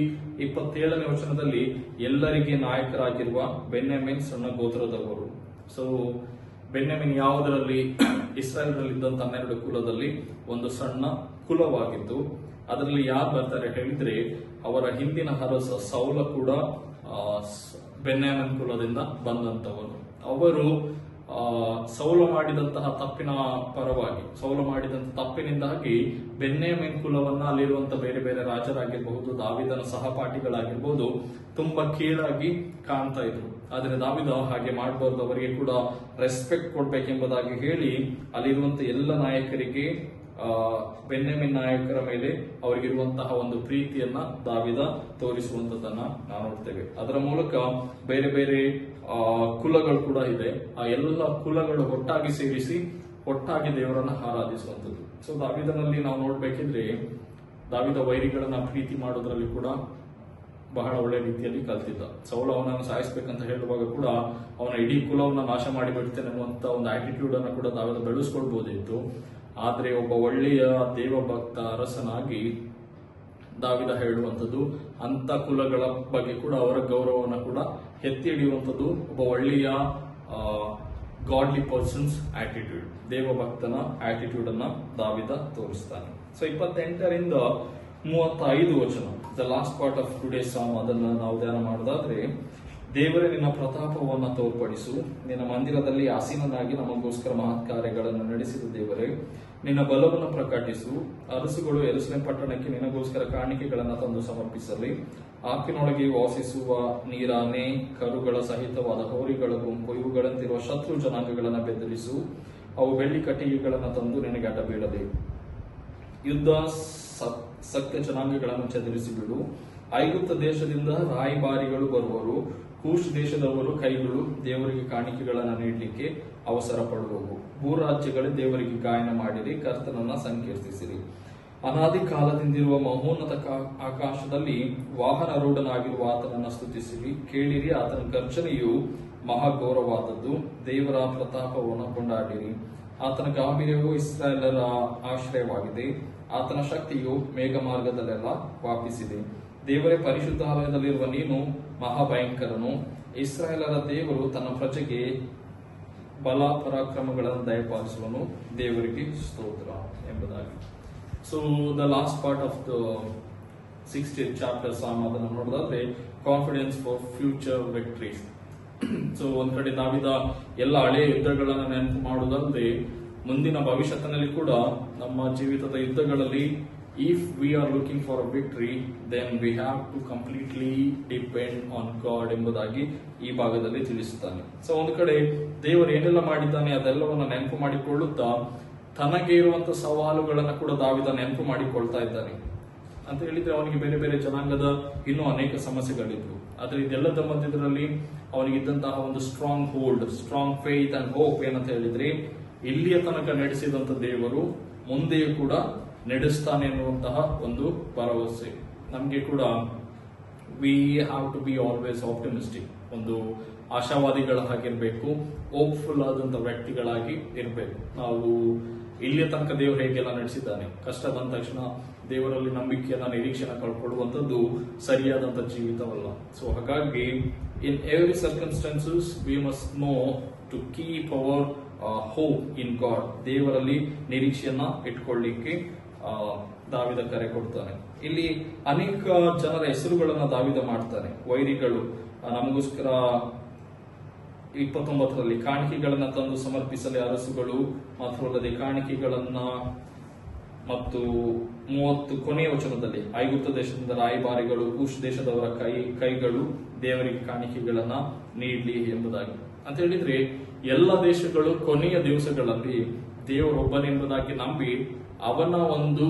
27ನೇ ವಚನದಲ್ಲಿ ಎಲ್ಲರಿಗೆ ನಾಯಕರಾಗಿರುವ ಬೆನ್ಯಾಮೀನ್ ಸಣ್ಣ ಗೋತ್ರದವರು. ಸೊ ಬೆನ್ಯಾಮೀನ್ ಯಾವುದರಲ್ಲಿ ಇಸ್ರಾಯೇಲ್ನಲ್ಲಿ ಇದ್ದಂತ 12 ಕುಲದಲ್ಲಿ ಒಂದು ಸಣ್ಣ ಕುಲವಾಗಿತ್ತು. ಅದರಲ್ಲಿ ಯಾರು ಬರ್ತಾರೆ ಹೇಳಿದ್ರೆ, ಅವರ ಹಿಂದಿನ ಅರಸ ಸೌಲ ಕೂಡ ಬೆನ್ಯಾಮೀನ್ ಕುಲದಿಂದ ಬಂದಂತವರು. ಅವರು ಸೌಲ ಮಾಡಿದಂತಹ ತಪ್ಪಿನ ಪರವಾಗಿ, ಸೌಲ ಮಾಡಿದಂತ ತಪ್ಪಿನಿಂದಾಗಿ ಬೆನ್ಯಾಮೀನ್ ಕುಲವನ್ನ ಅಲ್ಲಿರುವಂತ ಬೇರೆ ಬೇರೆ ರಾಜರಾಗಿರ್ಬಹುದು, ದಾವೀದನ ಸಹಪಾಠಿಗಳಾಗಿರ್ಬಹುದು, ತುಂಬಾ ಕೀಳಾಗಿ ಕಾಣ್ತಾ ಇದ್ರು. ಆದ್ರೆ ದಾವೀದ ಹಾಗೆ ಮಾಡಬಾರ್ದು, ಅವರಿಗೆ ಕೂಡ ರೆಸ್ಪೆಕ್ಟ್ ಕೊಡ್ಬೇಕೆಂಬುದಾಗಿ ಹೇಳಿ ಅಲ್ಲಿರುವಂತ ಎಲ್ಲ ನಾಯಕರಿಗೆ, ಬೆನ್ಯಾಮೀನ್ ನಾಯಕರ ಮೇಲೆ ಅವರಿಗಿರುವಂತಹ ಒಂದು ಪ್ರೀತಿಯನ್ನ ದಾವೀದ ತೋರಿಸುವಂತದನ್ನ ನಾವು ನೋಡ್ತೇವೆ. ಅದರ ಮೂಲಕ ಬೇರೆ ಬೇರೆ ಕುಲಗಳು ಕೂಡ ಇದೆ. ಆ ಎಲ್ಲ ಕುಲಗಳು ಒಟ್ಟಾಗಿ ಸೇರಿಸಿ ಒಟ್ಟಾಗಿ ದೇವರನ್ನ ಆರಾಧಿಸುವಂಥದ್ದು. ಸೊ ದಾವೀದನಲ್ಲಿ ನಾವು ನೋಡ್ಬೇಕಿದ್ರೆ, ದಾವೀದ ವೈರಿಗಳನ್ನ ಪ್ರೀತಿ ಮಾಡೋದ್ರಲ್ಲಿ ಕೂಡ ಬಹಳ ಒಳ್ಳೆ ರೀತಿಯಲ್ಲಿ ಕಲ್ತಿದ್ದ. ಸೌಲ ಅವನನ್ನು ಸಾಯಿಸ್ಬೇಕಂತ ಹೇಳುವಾಗ ಕೂಡ ಅವನ ಇಡೀ ಕುಲವನ್ನ ನಾಶ ಮಾಡಿಬಿಡ್ತೇನೆ ಅನ್ನುವಂತ ಒಂದು ಆಟಿಟ್ಯೂಡ್ ಅನ್ನು ಕೂಡ ದಾವೀದ ಬೆಳೆಸ್ಕೊಳ್ಬಹುದಿತ್ತು. ಆದ್ರೆ ಒಬ್ಬ ಒಳ್ಳೆಯ ದೇವಭಕ್ತ ಅರಸನಾಗಿ ದಾವೀದ ಹೇಳುವಂಥದ್ದು, ಅಂತ ಕುಲಗಳ ಬಗ್ಗೆ ಕೂಡ ಅವರ ಗೌರವವನ್ನು ಕೂಡ ಎತ್ತಿ ಹಿಡಿಯುವಂಥದ್ದು ಒಬ್ಬ ಒಳ್ಳೆಯ ಗಾಡ್ಲಿ ಪರ್ಸನ್ಸ್ ಆಟಿಟ್ಯೂಡ್, ದೇವಭಕ್ತನ ಆಟಿಟ್ಯೂಡ್ ಅನ್ನ ದಾವೀದ ತೋರಿಸ್ತಾನೆ. ಸೊ 28ರಿಂದ 35 ವಚನ, the last part of today ಸಾಮ್, ಅದನ್ನ ನಾವು ಧ್ಯಾನ ಮಾಡೋದಾದ್ರೆ, ದೇವರೇ ನಿನ್ನ ಪ್ರತಾಪವನ್ನು ತೋರ್ಪಡಿಸು, ನಿನ್ನ ಮಂದಿರದಲ್ಲಿ ಆಸೀನನಾಗಿ ನಮಗೋಸ್ಕರ ಮಹತ್ ಕಾರ್ಯಗಳನ್ನು ನಡೆಸಿದ ದೇವರೇ, ನಿನ್ನ ಬಲವನ್ನು ಪ್ರಕಟಿಸು. ಅರಸುಗಳು ಯೆರೂಸಲೇಮ್ ಪಟ್ಟಣಕ್ಕೆ ನಿನಗೋಸ್ಕರ ಕಾಣಿಕೆಗಳನ್ನು ತಂದು ಸಮರ್ಪಿಸಲಿ. ಆಪಿನೊಳಗೆ ವಾಸಿಸುವ ನೀರಾನೆ, ಕರುಗಳ ಸಹಿತವಾದ ಹೋರಿಗಳ ಗುಂಪು, ಇವುಗಳಂತಿರುವ ಶತ್ರು ಜನಾಂಗಗಳನ್ನು ಬೆದರಿಸು. ಅವು ಬೆಳ್ಳಿ ಕಟ್ಟಿಗೆಗಳನ್ನು ತಂದು ನಿನಗೆ ಅಡ್ಡ ಬೀಳಲಿ. ಯುದ್ಧ ಸತ್ಯ ಜನಾಂಗಗಳನ್ನು ಚದುರಿಸಿ ಬಿಡು. ಐಗುಪ್ತ ದೇಶದಿಂದ ರಾಯಭಾರಿಗಳು ಬರುವರು, ಕೂಶ್ ದೇಶದವರು ಕೈಗಳು ದೇವರಿಗೆ ಕಾಣಿಕೆಗಳನ್ನು ನೀಡಲಿಕ್ಕೆ ಅವಸರ ಪಡುವವು. ಭೂರಾಜ್ಯಗಳೇ ದೇವರಿಗೆ ಗಾಯನ ಮಾಡಿರಿ, ಕರ್ತನನ್ನ ಸಂಕೀರ್ತಿಸಿರಿ. ಅನಾದಿ ಕಾಲದಿಂದಿರುವ ಮಹೋನ್ನತ ಆಕಾಶದಲ್ಲಿ ವಾಹನರೂಢನಾಗಿರುವ ಆತನನ್ನ ಸ್ತುತಿಸಿರಿ. ಕೇಳಿರಿ, ಆತನ ಗರ್ಜನೆಯು ಮಹಾಘೋರವಾದದ್ದು, ದೇವರ ಪ್ರತಾಪವನ್ನು ಕೊಂಡಾಡಿರಿ. ಆತನ ಗಾಂಭೀರ್ಯವು ಇಸ್ರಾಯೇಲರ ಆಶ್ರಯವಾಗಿದೆ, ಆತನ ಶಕ್ತಿಯು ಮೇಘ ಮಾರ್ಗದಲ್ಲೆಲ್ಲ ವ್ಯಾಪಿಸಿದೆ. ದೇವರೇ, ಪರಿಶುದ್ಧಾಲಯದಲ್ಲಿರುವ ನೀನು ಮಹಾಭಯಂಕರನು. ಇಸ್ರಾಯೇಲರ ದೇವರು ತನ್ನ ಪ್ರಜೆಗೆ ಬಲ ಪರಾಕ್ರಮಗಳನ್ನು ದಯಪಾಲಿಸುವನು, ದೇವರಿಗೆ ಸ್ತೋತ್ರ ಎಂಬುದಾಗಿ. So the last part of the 60th chapter ಸಾಮ್, ಅದನ್ನು ನೋಡೋದಾದ್ರೆ, ಕಾನ್ಫಿಡೆನ್ಸ್ ಫಾರ್ ಫ್ಯೂಚರ್ ವಿಕ್ಟರೀಸ್. ಸೊ ಒಂದ್ ಕಡೆ ದಾವೀದ ಎಲ್ಲ ಹಳೆಯ ಯುದ್ಧಗಳನ್ನು ನೆನಪು ಮಾಡುವುದಲ್ಲದೆ, ಮುಂದಿನ ಭವಿಷ್ಯತ್ತಿನಲ್ಲಿ ಕೂಡ ನಮ್ಮ ಜೀವಿತದ ಯುದ್ಧಗಳಲ್ಲಿ if we are looking for a victory, then we have to completely depend on God ಎಂಬುದಾಗಿ ಈ ಭಾಗದಲ್ಲಿ ತಿಳಿಸುತ್ತಾನೆ. ಸೊ ಒಂದು ಕಡೆ ದೇವರು ಏನೆಲ್ಲ ಮಾಡಿದ್ದಾನೆ ಅದೆಲ್ಲವನ್ನು ನೆನಪು ಮಾಡಿಕೊಳ್ಳುತ್ತಾ, ತನಗೆ ಇರುವಂತಹ ಸವಾಲುಗಳನ್ನು ಕೂಡ ದಾವೀದ ನೆನಪು ಮಾಡಿಕೊಳ್ತಾ ಇದ್ದಾನೆ. ಅಂತ ಹೇಳಿದ್ರೆ ಅವನಿಗೆ ಬೇರೆ ಬೇರೆ ಜನಾಂಗದ ಇನ್ನೂ ಅನೇಕ ಸಮಸ್ಯೆಗಳಿದ್ವು. ಆದ್ರೆ ಇದೆಲ್ಲದ ಮಧ್ಯದಲ್ಲಿ ಅವನಿಗಿದ್ದಂತಹ ಒಂದು strong hold, strong faith and hope ಏನಂತ ಹೇಳಿದ್ರೆ, ಇಲ್ಲಿಯ ತನಕ ನಡೆಸಿದಂತ ದೇವರು ಮುಂದೆಯೂ ಕೂಡ ನಡೆಸ್ತಾನೆ ಎನ್ನುವಂತಹ ಒಂದು ಭರವಸೆ ನಮ್ಗೆ ಕೂಡ. We have to be always optimistic, ಒಂದು ಆಶಾವಾದಿಗಳ ಹಾಗಿರ್ಬೇಕು, ಹೋಪ್ಫುಲ್ ಆದಂತ ವ್ಯಕ್ತಿಗಳಾಗಿ ಇರಬೇಕು. ನಾವು ಇಲ್ಲಿಯ ತನಕ ದೇವರು ಹೇಗೆಲ್ಲ ನಡೆಸಿದ್ದಾನೆ, ಕಷ್ಟ ಬಂದ ತಕ್ಷಣ ದೇವರಲ್ಲಿ ನಂಬಿಕೆಯನ್ನ, ನಿರೀಕ್ಷೆನ ಕಳ್ಕೊಳ್ಳುವಂಥದ್ದು ಸರಿಯಾದಂತ ಜೀವಿತವಲ್ಲ. ಸೊ ಹಾಗಾಗಿ in every circumstances we must know to keep our hope in God, ದೇವರಲ್ಲಿ ನಿರೀಕ್ಷೆಯನ್ನ ಇಟ್ಕೊಳ್ಳಿಕ್ಕೆ ದಾವೀದ ಕರೆ ಕೊಡ್ತಾನೆ. ಇಲ್ಲಿ ಅನೇಕ ಜನರ ಹೆಸರುಗಳನ್ನ ದಾವೀದ ಮಾಡ್ತಾನೆ. ವೈರಿಗಳು ನಮಗೋಸ್ಕರ 29ರಲ್ಲಿ ಕಾಣಿಕೆಗಳನ್ನ ತಂದು ಸಮರ್ಪಿಸಲಿ ಅರಸುಗಳು, ಮಾತ್ರವಲ್ಲದೆ ಕಾಣಿಕೆಗಳನ್ನ, ಮತ್ತು 30 ಕೊನೆಯ ವಚನದಲ್ಲಿ ಐಗುಪ್ತ ದೇಶದಿಂದ ರಾಯಭಾರಿಗಳು, ಕೂಶ್ ದೇಶದವರ ಕೈಗಳು ದೇವರಿಗೆ ಕಾಣಿಕೆಗಳನ್ನ ನೀಡಲಿ ಎಂಬುದಾಗಿ. ಅಂತ ಹೇಳಿದ್ರೆ ಎಲ್ಲ ದೇಶಗಳು ಕೊನೆಯ ದಿವಸಗಳಲ್ಲಿ ದೇವರೊಬ್ಬನೆಂಬುದಾಗಿ ನಂಬಿ ಅವನ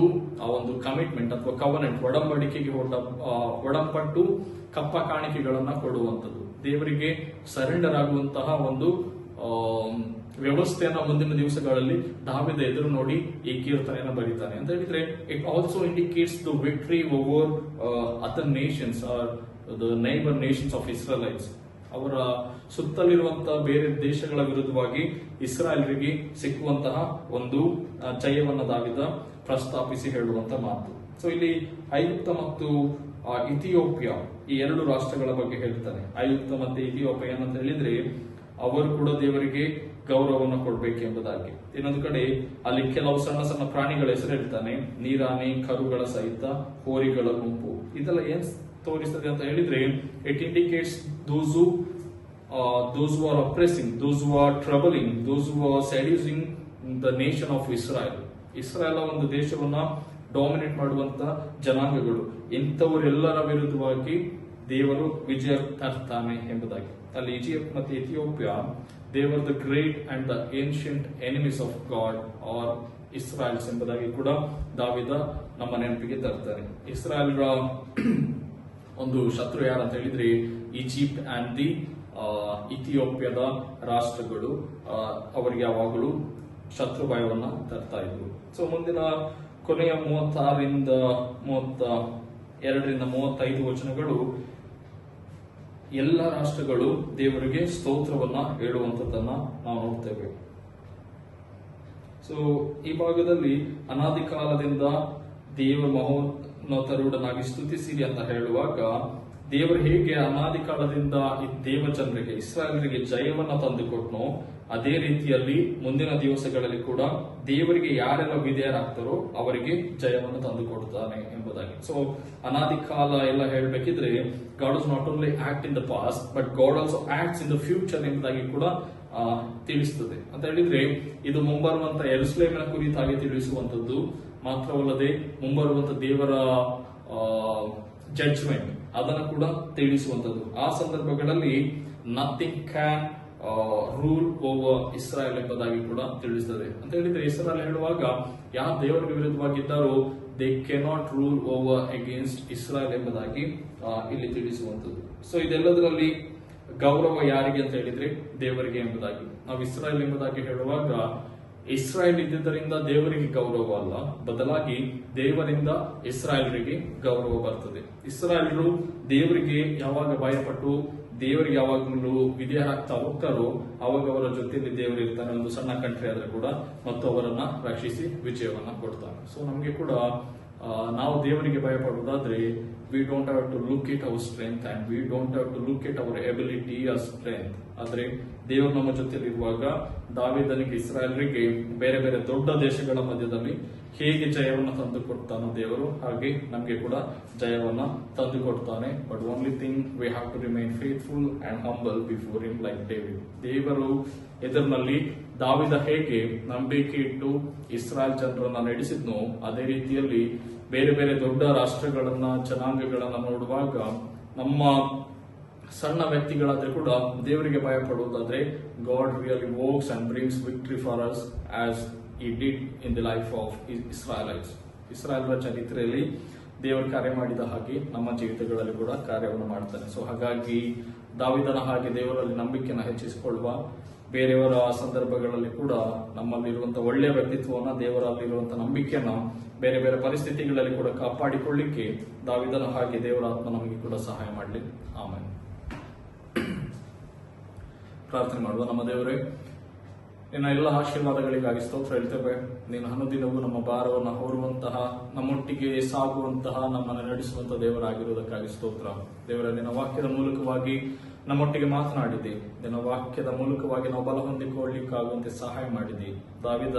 ಒಂದು ಕಮಿಟ್ಮೆಂಟ್ ಅಥವಾ ಕವನೆಂಟ್, ಒಡಂಬಡಿಕೆಗೆ ಒಡಂಪಟ್ಟು ಕಪ್ಪ ಕಾಣಿಕೆಗಳನ್ನ ಕೊಡುವಂಥದ್ದು, ದೇವರಿಗೆ ಸರೆಂಡರ್ ಆಗುವಂತಹ ಒಂದು ವ್ಯವಸ್ಥೆಯನ್ನ ಮುಂದಿನ ದಿವಸಗಳಲ್ಲಿ ದಾವಿದ ಎದುರು ನೋಡಿ ಈ ಕೀರ್ತನೆಯನ್ನ ಬರೀತಾನೆ ಅಂತ ಹೇಳಿದ್ರೆ, it also indicates the victory over other nations or the neighbour nations of Israelites. ಅವರ ಸುತ್ತಲಿರುವಂತಹ ಬೇರೆ ದೇಶಗಳ ವಿರುದ್ಧವಾಗಿ ಇಸ್ರಾಯೇಲರಿಗೆ ಸಿಕ್ಕುವಂತಹ ಒಂದು ಜಯವನ್ನ ದಾವಿದ ಪ್ರಸ್ತಾಪಿಸಿ ಹೇಳುವಂತ ಮಾತು. ಸೊ ಇಲ್ಲಿ ಐಗುಪ್ತ ಮತ್ತು ಇಥಿಯೋಪಿಯಾ ಈ ಎರಡು ರಾಷ್ಟ್ರಗಳ ಬಗ್ಗೆ ಹೇಳ್ತಾನೆ. ಐಗುಪ್ತ ಮತ್ತೆ ಇಥಿಯೋಪಿಯಾ ಏನಂತ ಹೇಳಿದ್ರೆ ಅವರು ಕೂಡ ದೇವರಿಗೆ ಗೌರವವನ್ನು ಕೊಡ್ಬೇಕೆಂಬುದಾಗಿ. ಇನ್ನೊಂದು ಕಡೆ ಅಲ್ಲಿ ಕೆಲವು ಸಣ್ಣ ಸಣ್ಣ ಪ್ರಾಣಿಗಳ ಹೆಸರು ಹೇಳ್ತಾನೆ, ನೀರಾನೆ, ಕರುಗಳ ಸಹಿತ, ಹೋರಿಗಳ ಗುಂಪು. ಇದೆಲ್ಲ ಏನ್ ತೋರಿಸ್ತದೆ ಅಂತ ಹೇಳಿದ್ರೆ, it indicates those who are oppressing, those who are troubling, those who are seducing the nation of Israel. Israel ಒಂದು ದೇಶವನ್ನ ಡಾಮಿನೇಟ್ ಮಾಡುವಂತ ಜನಾಂಗಗಳು, ಇಂಥವರೆಲ್ಲರ ವಿರುದ್ಧವಾಗಿ ದೇವರು ವಿಜಯ ತರ್ತಾನೆ ಎಂಬುದಾಗಿ. ಅಲ್ಲಿ ಈಜಿಪ್ಟ್ ಮತ್ತು Ethiopia, they were the great and the ancient enemies of God or Israels ಎಂಬುದಾಗಿ ಕೂಡ ದಾವಿದ ನಮ್ಮ ನೆನಪಿಗೆ ತರ್ತಾರೆ. ಇಸ್ರಾಯೇಲ್ರ ಒಂದು ಶತ್ರು ಯಾರಂತ ಹೇಳಿದ್ರೆ ಈಜಿಪ್ಟ್ ಅಂಡ್ ದಿ ಇಥಿಯೋಪಿಯಾದ ರಾಷ್ಟ್ರಗಳು ಅವರಿಗೆ ಯಾವಾಗಲೂ ಶತ್ರು ಭಯವನ್ನ ತರ್ತಾ ಇದ್ರು. ಸೊ ಮುಂದಿನ ಕೊನೆಯ 36-35 ವಚನಗಳು ಎಲ್ಲ ರಾಷ್ಟ್ರಗಳು ದೇವರಿಗೆ ಸ್ತೋತ್ರವನ್ನ ಹೇಳುವಂತದನ್ನ ನಾವು ನೋಡ್ತೇವೆ. ಸೊ ಈ ಭಾಗದಲ್ಲಿ ಅನಾದಿ ಕಾಲದಿಂದ ದೇವರ ಮಹೋನ್ನತರುಡನಾಗಿ ಸ್ತುತಿಸಿರಿ ಅಂತ ಹೇಳುವಾಗ, ದೇವರು ಹೇಗೆ ಅನಾದಿ ಕಾಲದಿಂದ ಈ ದೇವಜನರಿಗೆ ಇಸ್ರಾಯೇಲರಿಗೆ ಜಯವನ್ನ ತಂದುಕೊಟ್ನೋ, ಅದೇ ರೀತಿಯಲ್ಲಿ ಮುಂದಿನ ದಿವಸಗಳಲ್ಲಿ ಕೂಡ ದೇವರಿಗೆ ಯಾರೆಲ್ಲ ವಿಧೇಯರಾಗ್ತಾರೋ ಅವರಿಗೆ ಜಯವನ್ನು ತಂದುಕೊಡ್ತಾನೆ ಎಂಬುದಾಗಿ. ಸೊ ಅನಾದಿ ಕಾಲ ಎಲ್ಲ ಹೇಳಬೇಕಿದ್ರೆ, God is not only act in the past but God also acts in the future ಎಂಬುದಾಗಿ ಕೂಡ ತಿಳಿಸ್ತದೆ. ಅಂತ ಹೇಳಿದ್ರೆ ಇದು ಮುಂಬರುವಂತ ಯೆರೂಸಲೇಮಿನ ಕುರಿತಾಗಿ ತಿಳಿಸುವಂತದ್ದು ಮಾತ್ರವಲ್ಲದೆ ಮುಂಬರುವಂತ ದೇವರ ಜಡ್ಜ್ಮೆಂಟ್ ಅದನ್ನು ಕೂಡ ತಿಳಿಸುವಂತದ್ದು. ಆ ಸಂದರ್ಭಗಳಲ್ಲಿ nothing can rule over Israel ಎಂಬುದಾಗಿ ಕೂಡ ತಿಳಿಸ್ತದೆ. ಅಂತ ಹೇಳಿದ್ರೆ ಇಸ್ರಾಯೇಲ್ ಹೇಳುವಾಗ ಯಾವ ದೇವರಿಗೆ ವಿರುದ್ಧವಾಗಿದ್ದಾರೋ they cannot rule over against Israel ಎಂಬುದಾಗಿ ಇಲ್ಲಿ ತಿಳಿಸುವಂತದ್ದು. ಸೊ ಇದೆಲ್ಲದರಲ್ಲಿ ಗೌರವ ಯಾರಿಗೆ ಅಂತ ಹೇಳಿದ್ರೆ ದೇವರಿಗೆ ಎಂಬುದಾಗಿ. ನಾವು ಇಸ್ರಾಯೇಲ್ ಎಂಬುದಾಗಿ ಹೇಳುವಾಗ ಇಸ್ರಾಯೇಲ್ ಇದ್ದುದರಿಂದ ದೇವರಿಗೆ ಗೌರವ ಅಲ್ಲ, ಬದಲಾಗಿ ದೇವರಿಂದ ಇಸ್ರಾಯೇಲರಿಗೆ ಗೌರವ ಬರ್ತದೆ. ಇಸ್ರಾಯೇಲರು ದೇವರಿಗೆ ಯಾವಾಗ ಭಯಪಟ್ಟು ದೇವರಿಗೆ ಯಾವಾಗಲೂ ವಿಧೇಯರಾಗ್ತಾ ಹೋಗ್ತಾರೋ ಅವಾಗ ಅವರ ಜೊತೆಯಲ್ಲಿ ದೇವರು ಇರ್ತಾನೆ, ಒಂದು ಸಣ್ಣ ಕಂಟ್ರಿ ಆದ್ರೆ ಕೂಡ, ಮತ್ತು ಅವರನ್ನ ರಕ್ಷಿಸಿ ವಿಜಯವನ್ನ ಕೊಡ್ತಾನೆ. ಸೊ ನಮ್ಗೆ ಕೂಡ ನಾವು ದೇವರಿಗೆ ಭಯಪಡುವುದಾದ್ರೆ we don't have to look at our strength and we don't have to look at our ability or strength. ಆದ್ರೆ ದೇವರು ನಮ್ಮ ಜೊತೆಯಲ್ಲಿ ಇರುವಾಗ ದಾವೀದನಿಗೆ ಇಸ್ರಾಯೇಲರಿಗೆ ಬೇರೆ ಬೇರೆ ದೊಡ್ಡ ದೇಶಗಳ ಮಧ್ಯದಲ್ಲಿ ಹೇಗೆ ಜಯವನ್ನು ತಂದು ಕೊಡ್ತಾನೋ ದೇವರು, ಹಾಗೆ ನಮ್ಗೆ ಕೂಡ ಜಯವನ್ನ ತಂದು ಕೊಡ್ತಾನೆ. But only thing we have to remain faithful and humble before him like David. ದೇವರು ಎದುರಿನಲ್ಲಿ ದಾವೀದ ಹೇಗೆ ನಂಬಿಕೆ ಇಟ್ಟು ಇಸ್ರಾಯೇಲ್ ಜನರನ್ನ ನಡೆಸಿದ್ನೋ ಅದೇ ರೀತಿಯಲ್ಲಿ ಬೇರೆ ಬೇರೆ ದೊಡ್ಡ ರಾಷ್ಟ್ರಗಳನ್ನ ಜನಾಂಗಗಳನ್ನ ನೋಡುವಾಗ ನಮ್ಮ ಸಣ್ಣ ವ್ಯಕ್ತಿಗಳಾದ್ರೆ ಕೂಡ ದೇವರಿಗೆ ಭಯ ಪಡುವುದಾದ್ರೆ God really works and brings victory for us as he did in the life of Israelites. ಇಸ್ರಾಯೇಲರ ಚರಿತ್ರೆಯಲ್ಲಿ ದೇವರು ಕಾರ್ಯ ಮಾಡಿದ ಹಾಗೆ ನಮ್ಮ ಜೀವಿತಗಳಲ್ಲಿ ಕೂಡ ಕಾರ್ಯವನ್ನು ಮಾಡ್ತಾನೆ. ಸೊ ಹಾಗಾಗಿ ದಾವೀದನ ಹಾಗೆ ದೇವರಲ್ಲಿ ನಂಬಿಕೆಯನ್ನು ಹೆಚ್ಚಿಸಿಕೊಳ್ಳುವ, ಬೇರೆಯವರ ಸಂದರ್ಭಗಳಲ್ಲಿ ಕೂಡ ನಮ್ಮಲ್ಲಿರುವಂತಹ ಒಳ್ಳೆಯ ವ್ಯಕ್ತಿತ್ವವನ್ನ, ದೇವರಲ್ಲಿರುವಂತಹ ನಂಬಿಕೆಯನ್ನ ಬೇರೆ ಬೇರೆ ಪರಿಸ್ಥಿತಿಗಳಲ್ಲಿ ಕೂಡ ಕಾಪಾಡಿಕೊಳ್ಳಿಕ್ಕೆ ದಾವೀದನ ಹಾಗೆ ದೇವರ ಆತ್ಮ ನಮಗೆ ಕೂಡ ಸಹಾಯ ಮಾಡಲಿ. ಆಮೇಲೆ ಪ್ರಾರ್ಥನೆ ಮಾಡುವ. ನಮ್ಮ ದೇವರೇ, ನಿನ್ನ ಎಲ್ಲ ಆಶೀರ್ವಾದಗಳಿಗಾಗಿ ಸ್ತೋತ್ರ ಹೇಳ್ತೇವೆ. ನೀನು ಅನುದಿನವೂ ನಮ್ಮ ಭಾರವನ್ನು ಹೊರುವಂತಹ, ನಮ್ಮೊಟ್ಟಿಗೆ ಸಾಗುವಂತಹ, ನಮ್ಮನ್ನು ನಡೆಸುವಂತಹ ದೇವರಾಗಿರುವುದಕ್ಕಾಗಿ ಸ್ತೋತ್ರ. ದೇವರ ನಿನ್ನ ವಾಕ್ಯದ ಮೂಲಕವಾಗಿ ನಮ್ಮೊಟ್ಟಿಗೆ ಮಾತನಾಡಿದೆ. ನಿನ್ನ ವಾಕ್ಯದ ಮೂಲಕವಾಗಿ ನಾವು ಬಲ ಹೊಂದಿಕೊಳ್ಳಿಕ್ಕಾಗುವಂತೆ ಸಹಾಯ ಮಾಡಿದೆ. ದಾವೀದ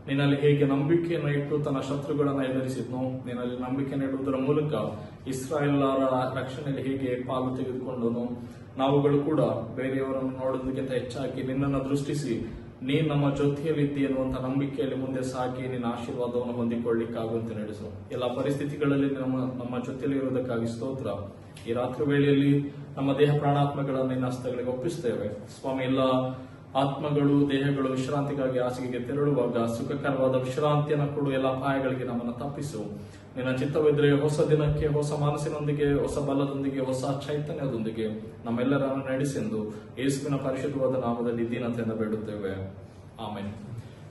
ನಿನ್ನಲ್ಲಿ ಹೇಗೆ ನಂಬಿಕೆಯನ್ನು ಇಟ್ಟು ತನ್ನ ಶತ್ರುಗಳನ್ನು ಎದುರಿಸಿದ್ನೋ, ನಿನ್ನಲ್ಲಿ ನಂಬಿಕೆಯನ್ನು ಇಡುವುದರ ಮೂಲಕ ಇಸ್ರಾಯೇಲರ ರಕ್ಷಣೆಯಲ್ಲಿ ಹೇಗೆ ಪಾಲು ತೆಗೆದುಕೊಂಡನು, ನಾವುಗಳು ಕೂಡ ಬೇರೆಯವರನ್ನು ನೋಡೋದಕ್ಕಿಂತ ಹೆಚ್ಚಾಗಿ ನಿನ್ನನ್ನು ದೃಷ್ಟಿಸಿ ನೀನು ನಮ್ಮ ಜೊತೆಯಲ್ಲಿದ್ದಿ ಎನ್ನುವಂತಹ ನಂಬಿಕೆಯಲ್ಲಿ ಮುಂದೆ ಸಾಗಿ ನಿನ್ನ ಆಶೀರ್ವಾದವನ್ನು ಹೊಂದಿಕೊಳ್ಳಿಕ್ಕಾಗುವಂತೆ ನಡೆಸು. ಎಲ್ಲ ಪರಿಸ್ಥಿತಿಗಳಲ್ಲಿ ನಮ್ಮ ಜೊತೆಯಲ್ಲಿ ಇರುವುದಕ್ಕಾಗಿ ಸ್ತೋತ್ರ. ಈ ರಾತ್ರಿ ವೇಳೆಯಲ್ಲಿ ನಮ್ಮ ದೇಹ ಪ್ರಾಣಾತ್ಮಗಳನ್ನು ನಿನ್ನ ಹಸ್ತಗಳಿಗೆ ಒಪ್ಪಿಸ್ತೇವೆ ಸ್ವಾಮಿ. ಎಲ್ಲ ಆತ್ಮಗಳು ದೇಹಗಳು ವಿಶ್ರಾಂತಿಗಾಗಿ ಹಾಸಿಗೆಗೆ ತೆರಳುವಾಗ ಸುಖಕರವಾದ ವಿಶ್ರಾಂತಿಯನ್ನು ಕೊಡು. ಎಲ್ಲ ಅಪಾಯಗಳಿಗೆ ನಮ್ಮನ್ನು ತಪ್ಪಿಸು. ನಿನ್ನ ಚಿತ್ತವಿದ್ರೆ ಹೊಸ ದಿನಕ್ಕೆ ಹೊಸ ಮನಸ್ಸಿನೊಂದಿಗೆ, ಹೊಸ ಬಲದೊಂದಿಗೆ, ಹೊಸ ಚೈತನ್ಯದೊಂದಿಗೆ ನಮ್ಮೆಲ್ಲರನ್ನು ನಡೆಸೆಂದು ಯೇಸುವಿನ ಪರಿಶುದ್ಧವಾದ ನಾಮದಲ್ಲಿ ದೀನತೆಯಿಂದ ಬೇಡುತ್ತೇವೆ. ಆಮೆನ್.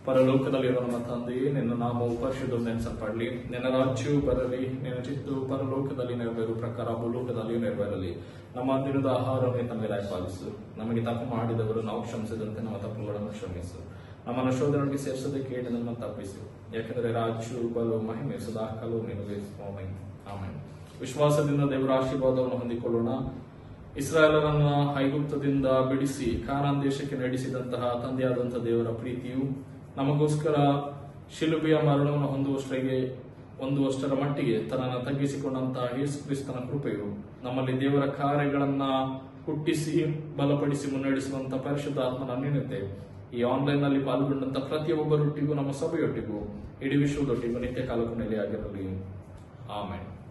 ಪರಲೋಕದಲ್ಲಿರುವ ನಮ್ಮ ತಂದೆಯೇ, ನಿನ್ನ ನಾಮವು ಪರಿಶುದ್ಧವೆನಿಸಲ್ಪಡಲಿ. ನಿನ್ನ ರಾಜ್ಯವು ಬರಲಿ. ನಿನ್ನ ಚಿತ್ತವು ಪರಲೋಕದಲ್ಲಿ ನೆರವೇರುವ ಪ್ರಕಾರ ಭೂಲೋಕದಲ್ಲಿಯೂ ನೆರವೇರಲಿ. ನಮ್ಮ ದಿನದ ಆಹಾರವನ್ನು ನಮ್ಮ ಮೇಲೆ ಪಾಲಿಸು. ನಮಗೆ ತಪ್ಪು ಮಾಡಿದವರು ನಾವು ಕ್ಷಮಿಸಿದಂತೆ ನಮ್ಮ ತಪ್ಪುಗಳನ್ನು ಕ್ಷಮಿಸು. ನಮ್ಮನ್ನು ಶೋಧನೆಗೆ ಸೇರಿಸದೆ ಕೇಳಿದನ್ನು ತಪ್ಪಿಸು. ಯಾಕೆಂದರೆ ರಾಜ್ಯ, ಬಲ, ಮಹಿಮೆ ಸದಾ ಕಾಲವು ನಿನಗೆ. ಆಮೆನ್. ವಿಶ್ವಾಸದಿಂದ ದೇವರ ಆಶೀರ್ವಾದವನ್ನು ಹೊಂದಿಕೊಳ್ಳೋಣ. ಇಸ್ರಾಯೇಲರನ್ನ ಐಗುಪ್ತದಿಂದ ಬಿಡಿಸಿ ಕಾನಾನ್ ದೇಶಕ್ಕೆ ನಡೆಸಿದಂತಹ ತಂದೆಯಾದಂತಹ ದೇವರ ಪ್ರೀತಿಯು, ನಮಗೋಸ್ಕರ ಶಿಲುಬೆಯ ಮರಣವನ್ನು ಹೊಂದುವಷ್ಟರ ಮಟ್ಟಿಗೆ ತನ್ನನ್ನು ತಗ್ಗಿಸಿಕೊಂಡಂತಹ ಯೇಸು ಕ್ರಿಸ್ತನ ಕೃಪೆಯು, ನಮ್ಮಲ್ಲಿ ದೇವರ ಕಾರ್ಯಗಳನ್ನ ಹುಟ್ಟಿಸಿ ಬಲಪಡಿಸಿ ಮುನ್ನಡೆಸುವಂತಹ ಪರಿಶುದ್ಧ ಆತ್ಮನ ಅನ್ಯೋನ್ಯತೆ ಈ ಆನ್ಲೈನ್ ನಲ್ಲಿ ಪಾಲ್ಗೊಂಡಂತಹ ಪ್ರತಿಯೊಬ್ಬರೊಟ್ಟಿಗೂ, ನಮ್ಮ ಸಭೆಯೊಟ್ಟಿಗೂ, ಇಡೀ ವಿಶ್ವದೊಟ್ಟಿಗೂ ನಿತ್ಯ ಕಾಲಕ್ಕೂ ನೆಲೆಯಾಗಿರಲಿ. ಆಮೆನ್.